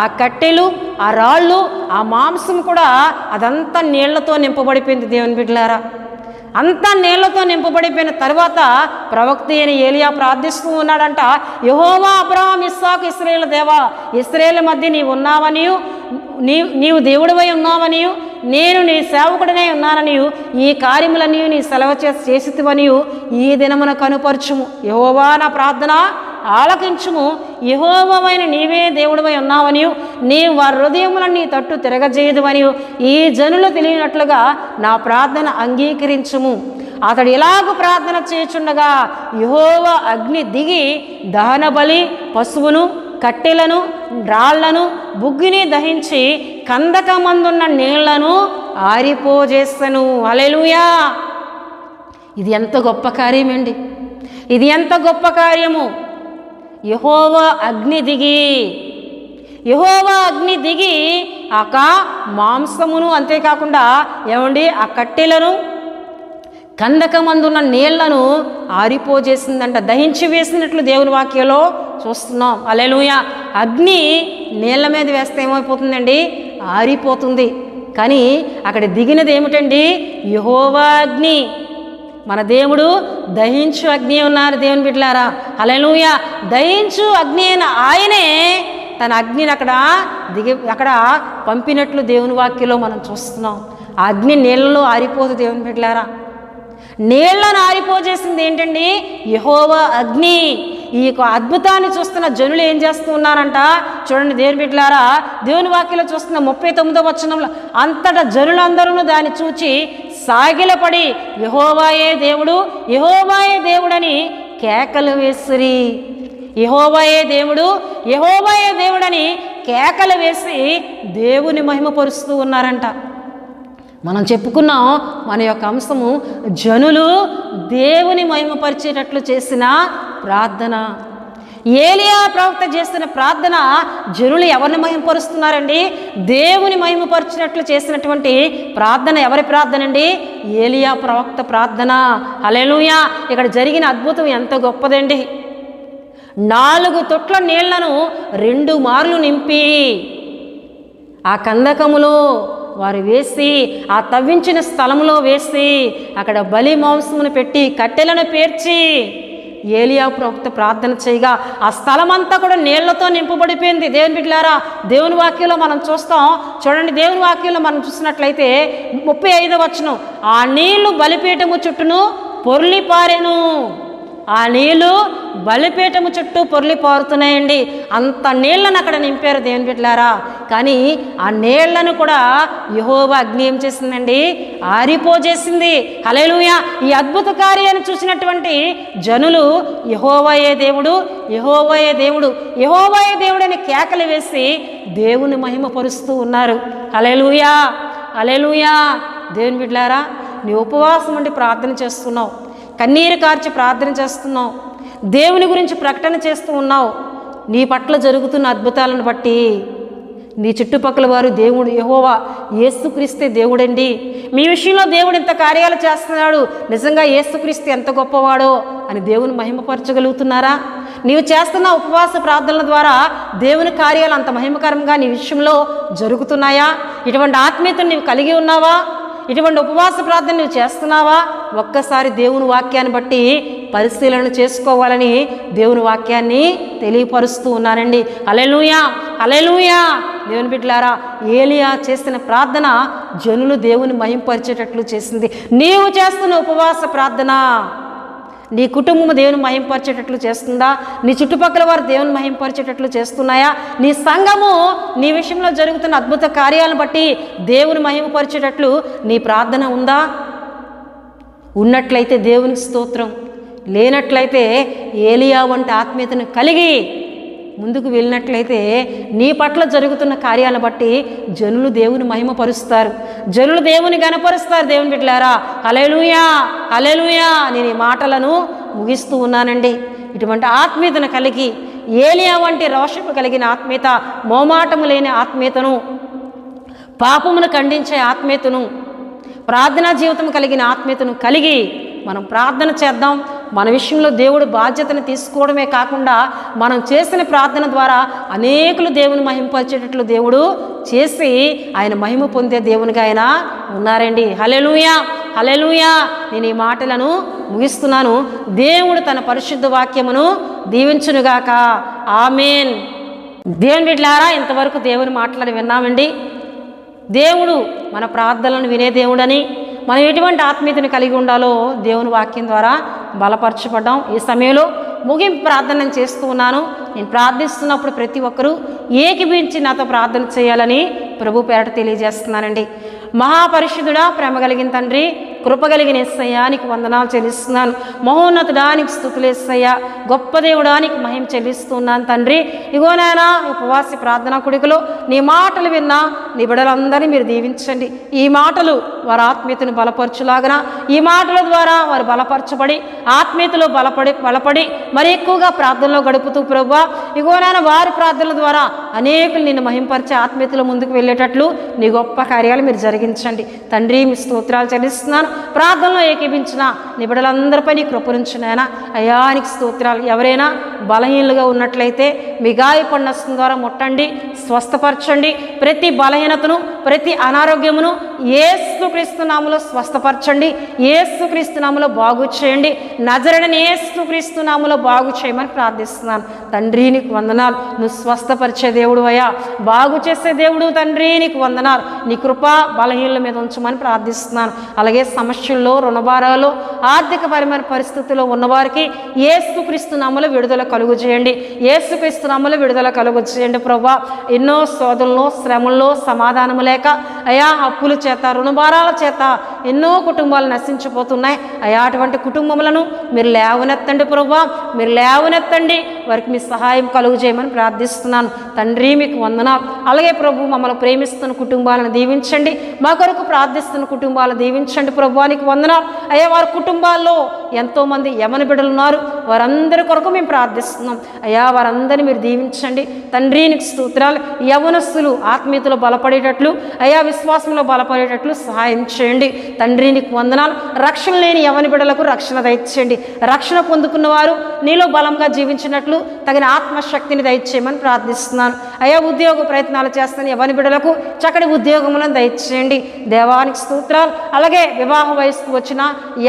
ఆ కట్టెలు, ఆ రాళ్ళు, ఆ మాంసం కూడా అదంతా నీళ్లతో నింపబడిపోయింది. దేవుని బిడ్డలారా, అంతా నీళ్లతో నింపబడిపోయిన తర్వాత ప్రవక్త అయిన ఏలియా ప్రార్థిస్తూ ఉన్నాడంట, యెహోవా అబ్రహాం ఇస్సాకు ఇశ్రాయేలు దేవా, ఇశ్రాయేలు మధ్య నీవు ఉన్నావనియు నీవు దేవుడివై ఉన్నావనియు నేను నీ సేవకుడనే ఉన్నాననియు ఈ కార్యములన్నీ నీ సెలవు చేసితివనియు ఈ దినమున కనుపరచుము. యెహోవా నా ప్రార్థన ఆలకించుము. యెహోవావైన నీవే దేవుడివై ఉన్నావనియు నీవు వారి హృదయములను నీ తట్టు తిరగజేయదువనియు ఈ జనులు తెలియనట్లుగా నా ప్రార్థన అంగీకరించుము. అతడు ఇలాగ ప్రార్థన చేయుచుండగా యెహోవా అగ్ని దిగి దహన బలి పశువును కట్టెలను రాళ్లను బుగ్గిని దహించి కందకమందున్న నీళ్లను ఆరిపోజేసెను. హల్లెలూయా! ఇది ఎంత గొప్ప కార్యమండి, ఇది ఎంత గొప్ప కార్యము. యెహోవా అగ్ని దిగి మాంసమును అంతేకాకుండా ఏమండి ఆ కట్టెలను కందకమందున్న నీళ్లను ఆరిపోజేసిందంట, దహించి వేసినట్లు దేవుని వాక్యంలో చూస్తున్నాం. హల్లెలూయా! అగ్ని నీళ్ల మీద వేస్తే ఏమైపోతుందండి? ఆరిపోతుంది. కానీ అక్కడ దిగినది ఏమిటండి? యెహోవా అగ్ని. మన దేవుడు దహించు అగ్ని ఉన్నారు దేవుని బిడ్డలారా. హల్లెలూయా! దహించు అగ్ని అయిన ఆయనే తన అగ్నిని అక్కడ పంపినట్లు దేవుని వాక్యంలో మనం చూస్తున్నాం. ఆ అగ్ని నీళ్ళలో ఆరిపోదు దేవుని బిడ్డలారా. నీళ్లను ఆరిపోజేసింది ఏంటండి? యెహోవా అగ్ని. ఈ అద్భుతాన్ని చూస్తున్న జనులు ఏం చేస్తూ ఉన్నారంట చూడండి దేవుని బిడ్డలారా. దేవుని వాక్యంలో చూస్తున్న 39వ వచనంలో అంతటా జనులందరూ దాన్ని చూచి సాగిలపడి యెహోవాయే దేవుడు, యెహోవాయే దేవుడని కేకలు వేసిరి. యెహోవాయే దేవుడు, యెహోవాయే దేవుడని కేకలు వేసి దేవుని మహిమపరుస్తూ ఉన్నారంట. మనం చెప్పుకున్నాం మన యొక్క అంశము జనులు దేవుని మహిమపరిచేటట్లు చేసిన ప్రార్థన. ఏలియా ప్రవక్త చేసిన ప్రార్థన జనులు ఎవరిని మహిమపరుస్తున్నారండి? దేవుని మహిమపరిచినట్లు చేసినటువంటి ప్రార్థన ఎవరి ప్రార్థన అండి? ఏలియా ప్రవక్త ప్రార్థన. హల్లెలూయా! ఇక్కడ జరిగిన అద్భుతం ఎంత గొప్పదండి. 4 తొట్ల నీళ్లను 2 మార్లు నింపి ఆ కందకములో వారు వేసి ఆ తవ్వించిన స్థలంలో వేసి అక్కడ బలి మాంసమును పెట్టి కట్టెలను పేర్చి ఏలియా ప్రవక్త ప్రార్థన చేయగా ఆ స్థలం అంతా కూడా నీళ్లతో నింపబడిపోయింది. దేవుని బిడ్డలారా, దేవుని వాక్యంలో మనం చూస్తాం చూడండి. దేవుని వాక్యంలో మనం చూసినట్లయితే 35వ వచనం, ఆ నీళ్లు బలిపీఠము చుట్టూను పొర్లి పారెను. ఆ నీళ్లు బలిపీఠము చుట్టూ పొర్లి పారుతున్నాయండి. అంత నీళ్లను అక్కడ నింపారు దేవుని బిడ్డలారా. కానీ ఆ నీళ్లను కూడా యెహోవా అగ్ని ఏం చేసిందండి? ఆరిపోజేసింది. హల్లెలూయా! ఈ అద్భుత కార్యాన్ని చూసినటువంటి జనులు యెహోవాయే దేవుడు, యెహోవాయే దేవుడు, యెహోవాయే దేవుడు అని కేకలు వేసి దేవుని మహిమపరుస్తూ ఉన్నారు. హల్లెలూయా! హల్లెలూయా! దేవుని బిడ్డలారా, నీ ఉపవాసం ఉండి ప్రార్థన చేస్తున్నావు, కన్నీరు కార్చి ప్రార్థన చేస్తున్నావు, దేవుని గురించి ప్రకటన చేస్తూ ఉన్నావు. నీ పట్ల జరుగుతున్న అద్భుతాలను బట్టి నీ చుట్టుపక్కల వారు దేవుడు యెహోవా యేసుక్రీస్తే దేవుడండి, మీ విషయంలో దేవుడు ఇంత కార్యాలు చేస్తున్నాడు, నిజంగా యేసుక్రీస్తు ఎంత గొప్పవాడో అని దేవుని మహిమపరచగలుగుతున్నారా? నీవు చేస్తున్న ఉపవాస ప్రార్థనల ద్వారా దేవుని కార్యాలు అంత మహిమకరంగా నీ విషయంలో జరుగుతున్నాయా? ఇటువంటి ఆత్మీయతను నీవు కలిగి ఉన్నావా? ఇటువంటి ఉపవాస ప్రార్థన నువ్వు చేస్తున్నావా? ఒక్కసారి దేవుని వాక్యాన్ని బట్టి పరిశీలన చేసుకోవాలని దేవుని వాక్యాన్ని తెలియపరుస్తూ ఉన్నానండి. హల్లెలూయా! హల్లెలూయా! దేవుని బిడ్డలారా, ఏలియా చేసిన ప్రార్థన జనులు దేవుని మహింపరిచేటట్లు చేసింది. నీవు చేస్తున్న ఉపవాస ప్రార్థన నీ కుటుంబం దేవుని మహింపరిచేటట్లు చేస్తుందా? నీ చుట్టుపక్కల వారు దేవుని మహింపరిచేటట్లు చేస్తున్నాయా? నీ సంఘము నీ విషయంలో జరుగుతున్న అద్భుత కార్యాలను బట్టి దేవుని మహిమపరిచేటట్లు నీ ప్రార్థన ఉందా? ఉన్నట్లయితే దేవునికి స్తోత్రం, లేనట్లయితే ఏలియా వంటి ఆత్మీయతను కలిగి ముందుకు వెళ్ళినట్లయితే నీ పట్ల జరుగుతున్న కార్యాలను బట్టి జనులు దేవుని మహిమపరుస్తారు, జనులు దేవుని గణపరుస్తారు. దేవుని బిడ్డలారా, హల్లెలూయా! హల్లెలూయా! నేను ఈ మాటలను ముగిస్తూ ఉన్నానండి. ఇటువంటి ఆత్మీయతను కలిగి ఏలియా వంటి రోషము కలిగిన ఆత్మీయత, మోమాటము లేని ఆత్మీయతను, పాపమును ఖండించే ఆత్మీయతను, ప్రార్థనా జీవితం కలిగిన ఆత్మీయతను కలిగి మనం ప్రార్థన చేద్దాం. మన విషయంలో దేవుడు బాధ్యతను తీసుకోవడమే కాకుండా మనం చేసిన ప్రార్థన ద్వారా అనేకులు దేవుని మహిమపరిచేటట్లు దేవుడు చేసి ఆయన మహిమ పొందే దేవునిగా ఆయన ఉన్నారండి. హల్లెలూయా! హల్లెలూయా. నేను ఈ మాటలను ముగిస్తున్నాను. దేవుడు తన పరిశుద్ధ వాక్యమును దీవించునుగాక. ఆమేన్. దేవుని బిడ్డలారా, ఇంతవరకు దేవుని మాటలను విన్నామండి. దేవుడు మన ప్రార్థనలను వినే దేవుడని, మనం ఎటువంటి ఆత్మీయతను కలిగి ఉండాలో దేవుని వాక్యం ద్వారా బలపరచబడ్డాం. ఈ సమయంలో ముగింపు ప్రార్థన నేను చేస్తూ ఉన్నాను. నేను ప్రార్థిస్తున్నప్పుడు ప్రతి ఒక్కరూ ఏకీభవించి నాతో ప్రార్థన చేయాలని ప్రభు పేరట తెలియజేస్తున్నానండి. మహాపరిశుద్ధుడా, ప్రేమ కలిగిన తండ్రి, కృప కలిగిన యేసయ్యా, నీకు వందనాలు చెల్లిస్తున్నాను. మహోన్నతుడానికి స్తుతులు యేసయ్యా, గొప్ప దేవుడానికి మహిమ చెల్లిస్తున్నాను తండ్రి. ఇగో నాయనా, ఉపవాసి ప్రార్థనా కుడికలో నీ మాటలు విన్నా నీ బిడ్డలందరినీ మీరు దీవించండి. ఈ మాటలు వారి ఆత్మీయతను బలపరచులాగన, ఈ మాటల ద్వారా వారు బలపరచబడి ఆత్మీయతలో బలపడి మరి ఎక్కువగా ప్రార్థనలో గడుపుతూ ప్రభువా, ఇగో నాయన వారి ప్రార్థనల ద్వారా అనేకులు నిన్ను మహింపరిచే ఆత్మీయతలో ముందుకు వెళ్ళేటట్లు నీ గొప్ప కార్యాలు మీరు జరిగించండి తండ్రి. మీ స్తోత్రాలు చెల్లిస్తున్నాను. ప్రార్థనలో ఏకీపించిన నీ బిడ్డలందరిపై నీ కృపనుంచున్నాయన అయ్యా, నీకు స్తోత్రాలు. ఎవరైనా బలహీనలుగా ఉన్నట్లయితే మీ గాయపడిన హస్తం ద్వారా ముట్టండి, స్వస్థపరచండి. ప్రతి బలహీనతను, ప్రతి అనారోగ్యమును యేసుక్రీస్తు నామములో స్వస్థపరచండి, యేసుక్రీస్తు నామములో బాగు చేయండి. నజరేయుడైన యేసుక్రీస్తు నామములో బాగు చేయమని ప్రార్థిస్తున్నాను తండ్రి. నీకు వందనాలు. నువ్వు స్వస్థపరిచే దేవుడు అయ్యా, బాగు చేసే దేవుడు తండ్రి. నీకు వందనాలు. నీ కృప బలహీనల మీద ఉంచమని ప్రార్థిస్తున్నాను. అలాగే సమస్యల్లో, రుణభారాలు, ఆర్థికపరమైన పరిస్థితుల్లో ఉన్నవారికి యేసుక్రీస్తు నామములో విడుదల కలుగు చేయండి, యేసుక్రీస్తు నామములో విడుదల కలుగు చేయండి ప్రభువా. ఎన్నో శోధనలో, శ్రమల్లో సమాధానము లేక అయా, అప్పుల చేత, రుణభారాల చేత ఎన్నో కుటుంబాలు నశించిపోతున్నాయి అయా. అటువంటి కుటుంబములను మీరు లేవనెత్తండి ప్రభువా, మీరు లేవనెత్తండి. వారికి మీ సహాయం కలుగు చేయమని ప్రార్థిస్తున్నాను తండ్రి. మీకు వందనాలు. అలాగే ప్రభు, మమ్మల్ని ప్రేమిస్తున్న కుటుంబాలను దీవించండి, మా కొరకు ప్రార్థిస్తున్న కుటుంబాలను దీవించండి ప్రభువా. నీకు వందనాలు అయ్యా. వారి కుటుంబాల్లో ఎంతోమంది యవన బిడ్డలు ఉన్నారు, వారందరి కొరకు మేము ప్రార్థిస్తున్నాం అయ్యా. వారందరినీ మీరు దీవించండి తండ్రి. నీకు స్తోత్రాలు. యవనస్తులు ఆత్మీయతలో బలపడేటట్లు అయ్యా, విశ్వాసంలో బలపడేటట్లు సహాయం చేయండి తండ్రి. నీకు వందనాలు. రక్షణ లేని యవన బిడ్డలకు రక్షణ దయచేయండి. రక్షణ పొందుకున్న వారు నీలో బలంగా జీవించినట్లు తగిన ఆత్మశక్తిని దయచేయమని ప్రార్థిస్తున్నాను అయ్యా. ఉద్యోగ ప్రయత్నాలు చేస్తున్న యవన బిడ్డలకు చక్కటి ఉద్యోగములను దయచేయండి దేవానికి స్తోత్రాలు. అలాగే వివాహ వయస్సుకు వచ్చిన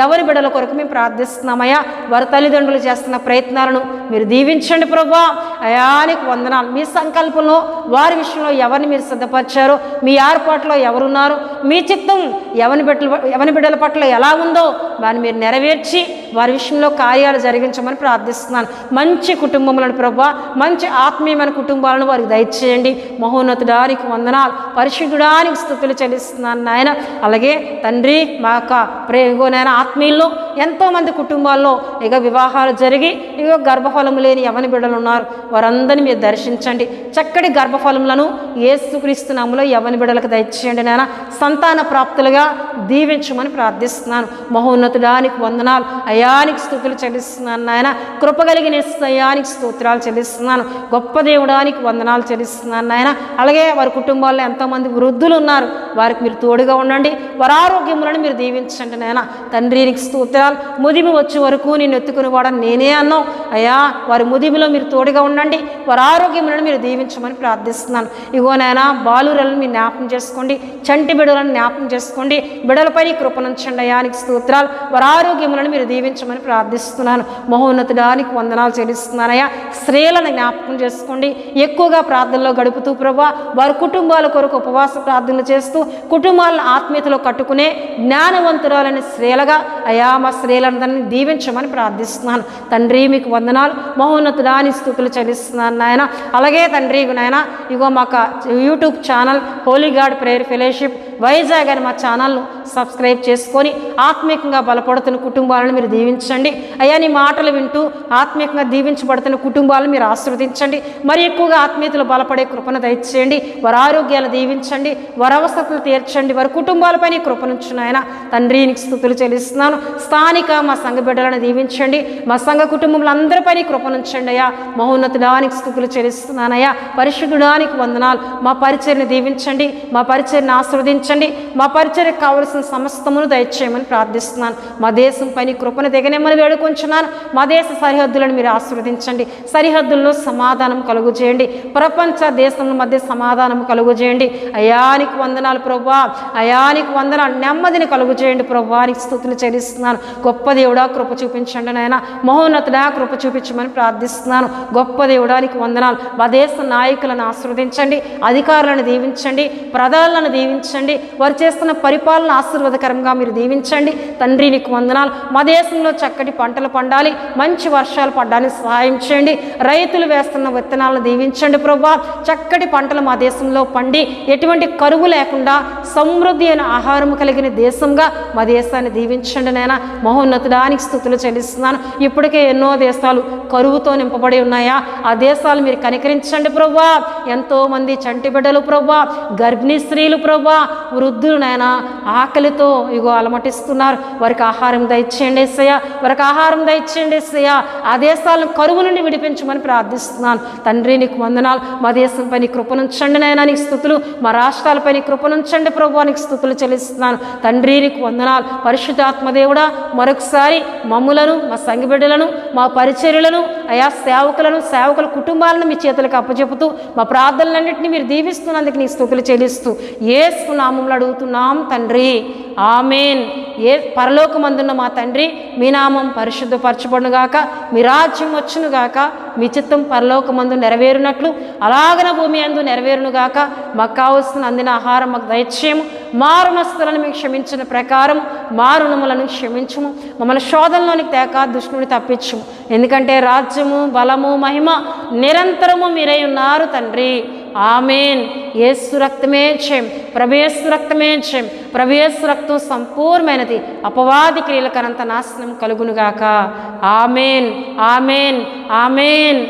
ఎవరి బిడ్డల కొరకు మేము ప్రార్థిస్తున్నామయ్యా. వారి తల్లిదండ్రులు చేస్తున్న ప్రయత్నాలను మీరు దీవించండి ప్రభువా అయ్యా. నీకు వందనాలు. మీ సంకల్పంలో వారి విషయంలో ఎవరిని మీరు సిద్ధపరిచారో, మీ ఏర్పాట్లో ఎవరున్నారు, మీ చిత్తం ఎవరి బిడ్డల పట్ల ఎలా ఉందో వారిని మీరు నెరవేర్చి వారి విషయంలో కార్యాలు జరిగించమని ప్రార్థిస్తున్నాను. మంచి కుటుంబములను ప్రభువా, మంచి ఆత్మీయమైన కుటుంబాలను వారికి దయచేయండి. మహోన్నతుడానికి వందనాలు, పరిశుద్ధుడానికి స్తుతులు చెల్లిస్తున్నాను నాయన. అలాగే తండ్రి, మా యొక్క ప్రేగోనైనా ఆత్మీయుల్లో ఎంతోమంది కుటుంబాల్లో ఇక వివాహాలు జరిగి ఇక గర్భఫలం లేని యవన బిడ్డలు ఉన్నారు, వారందరినీ మీరు దర్శించండి. చక్కటి గర్భఫలములను యేసుక్రీస్తు నామములో యవన బిడ్డలకు దయచేయండి నాయన. సంతాన ప్రాప్తులుగా దీవించమని ప్రార్థిస్తున్నాను. మహోన్నతుడానికి వందనాలు అయానికి స్తుతులు చెల్లిస్తున్నాను నాయన. కృప కలిగిన అయానికి స్తోత్రాలు చెల్లిస్తున్నాను. గొప్ప దేవుడానికి వందనాలు చెల్లిస్తున్నాను నాయన. అలాగే వారి కుటుంబాల్లో ఎంతోమంది వృద్ధులు ఉన్నారు, వారికి మీరు తోడుగా ఉండండి. వారి ఆరోగ్యములను మీరు దీవించండి నాయన తండ్రి. నీకు స్తోత్రాలు. ముదిమి వచ్చే వరకు నేను ఎత్తుకుని వాడని నేనే అన్నావు అయ్యా. వారి ముదిమిలో మీరు తోడుగా ఉండండి, వారి ఆరోగ్యములను మీరు దీవించమని ప్రార్థిస్తున్నాను. ఇగో నాయన, బాలురలను మీరు జ్ఞాపకం చేసుకోండి, చంటి బిడ్డలను జ్ఞాపకం చేసుకోండి. బిడ్డలపై కృపనుంచండి అయ్యా. నీకు స్తోత్రాలు. వారి ఆరోగ్యములను మీరు దీవించమని ప్రార్థిస్తున్నాను. మహోన్నతుడానికి వందనాలు చెల్లిస్తున్నానయ్యా. స్త్రీలను జ్ఞాపకం చేసుకోండి, ఎక్కువగా ప్రార్థనలో గడుపుతూ ప్రభా వారి కుటుంబాల కొరకు ఉపవాస ప్రార్థనలు చేస్తూ కుటుంబాలను ఆత్మీయతలో కట్టుకునే జ్ఞానవంతురాలని స్త్రీలుగా అయా మా స్త్రీలందరినీ దీవించమని ప్రార్థిస్తున్నాను తండ్రి. మీకు వందనాలు. మహోన్నతుడానికి స్తుతులు చెల్లిస్తున్నాను నాయన. అలాగే తండ్రి నాయన, ఇగో మాకు YouTube channel Holi God prayer fellowship Vizag అని మా ఛానల్ను సబ్స్క్రైబ్ చేసుకొని ఆత్మీయంగా బలపడుతున్న కుటుంబాలను మీరు దీవించండి అయ్యా. నీ మాటలు వింటూ ఆత్మీయంగా దీవించబడుతున్న కుటుంబాలను మీరు ఆశీర్వదించండి. మరి ఎక్కువగా ఆత్మీయతలు బలపడే కృపను దయచేయండి. వారి ఆరోగ్యాలు దీవించండి, వారి అవసరతలు తీర్చండి, వారి కుటుంబాలపై నీ కృపనుంచున్నాయన తండ్రి. నీకు స్తుతులు చెల్లిస్తున్నాను. స్థానిక మా సంఘ బిడ్డలను దీవించండి, మా సంఘ కుటుంబంలో అందరిపై నీ కృపనుంచండి అయ్యా. మహోన్నతుడానికి స్తుతులు చెల్లిస్తున్నానయ్యా. పరిశుద్ధుడానికి వందనాలు. మా పరిచయను దీవించండి, మా పరిచయను ఆశీర్వదించండి. ఆశీర్వదించండి. మా పరిచర్యకు కావలసిన సమస్తమును దయచేయమని ప్రార్థిస్తున్నాను. మా దేశం పైన కృపను దిగనేమని వేడుకొంచున్నాను. మా దేశ సరిహద్దులను మీరు ఆశీర్వదించండి. సరిహద్దుల్లో సమాధానం కలుగు చేయండి. ప్రపంచ దేశముల మధ్య సమాధానం కలుగు చేయండి. అయానికి వందనాలు ప్రభువా, అయానికి వందనాలు. నెమ్మదిని కలుగు చేయండి ప్రభువా. నీకు స్తుతులు చెల్లిస్తున్నాను. గొప్ప దేవుడా కృప చూపించండి నాయన. మహోన్నతుడా కృప చూపించమని ప్రార్థిస్తున్నాను. గొప్ప దేవుడా నీకు వందనాలు. మా దేశ నాయకులను ఆశీర్వదించండి. అధికారులను దీవించండి. ప్రధానులను దీవించండి. వారు చేస్తున్న పరిపాలన ఆశీర్వాదకరంగా మీరు దీవించండి తండ్రి. నీకు వందనాలు. మా దేశంలో చక్కటి పంటలు పండాలి, మంచి వర్షాలు పడడానికి సహాయం చేయండి. రైతులు వేస్తున్న విత్తనాలను దీవించండి ప్రభువా. చక్కటి పంటలు మా దేశంలో పండి ఎటువంటి కరువు లేకుండా సమృద్ధి అయిన ఆహారం కలిగిన దేశంగా మా దేశాన్ని దీవించండి నాయన. మహోన్నతుడానికి స్తుతులు చెల్లిస్తున్నాను. ఇప్పటికే ఎన్నో దేశాలు కరువుతో నింపబడి ఉన్నాయా, ఆ దేశాలు మీరు కనికరించండి ప్రభువా. ఎంతోమంది చంటి బిడ్డలు ప్రభువా, గర్భిణీ స్త్రీలు ప్రభువా, వృద్ధులు నాయన ఆకలితో ఇగో అలమటిస్తున్నారు. వారికి ఆహారం దయచేయండి యేసయ్యా, వారికి ఆహారం దయచేయండి యేసయ్యా. ఆ దేశాలను కరువు నుండి విడిపించమని ప్రార్థిస్తున్నాను తండ్రి. నీకు వందనాలు. మా దేశంపై నీ కృపనుంచండి నాయన. నీకు స్తుతులు. మా రాష్ట్రాలపై నీ కృపనుంచండి ప్రభువా. నీకు స్తుతులు చెల్లిస్తున్నాను తండ్రి. నీకు వందనాలు. పరిశుద్ధాత్మ దేవుడా మరొకసారి మమ్ములను, మా సంఘ బిడ్డలను, మా పరిచర్యలను, అయా సేవకులను, సేవకుల కుటుంబాలను మీ చేతులకు అప్పచెపుతూ మా ప్రార్థనలన్నింటినీ మీరు దీవిస్తున్నందుకు నీ స్తుతులు చెల్లిస్తూ యేసు నామములో అడుగుతున్నాం తండ్రి. ఆమేన్. ఏ పరలోకమందున్న మా తండ్రి, మీ నామం పరిశుద్ధపరచబడునుగాక, మీ రాజ్యం వచ్చునుగాక, మీ చిత్తం పరలోకమందు నెరవేరునట్లు అలాగన భూమి యందు నెరవేరునుగాక. మాకు కావలసిన అందిన ఆహారం మాకు దయచేయము. మా రుణస్తులను మీకు క్షమించిన ప్రకారం మా రుణములను క్షమించుము. మమ్మల్ని శోధనలోనికి తేక దుష్టుని తప్పించుము. ఎందుకంటే రాజ్యము, బలము, మహిమ నిరంతరము మీరై ఉన్నారు తండ్రి. ఆమేన్. యేసు రక్తమే జయం, ప్రభు యేసు రక్తమే జయం, ప్రభు యేసు రక్తం సంపూర్ణమైనది. అపవాది క్రియలకనంత నాశనం కలుగునుగాక. ఆమేన్, ఆమేన్, ఆమేన్.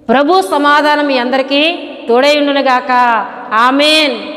ప్రభు సమాధానం మీ అందరికీ తోడై ఉండునుగాక. ఆమేన్.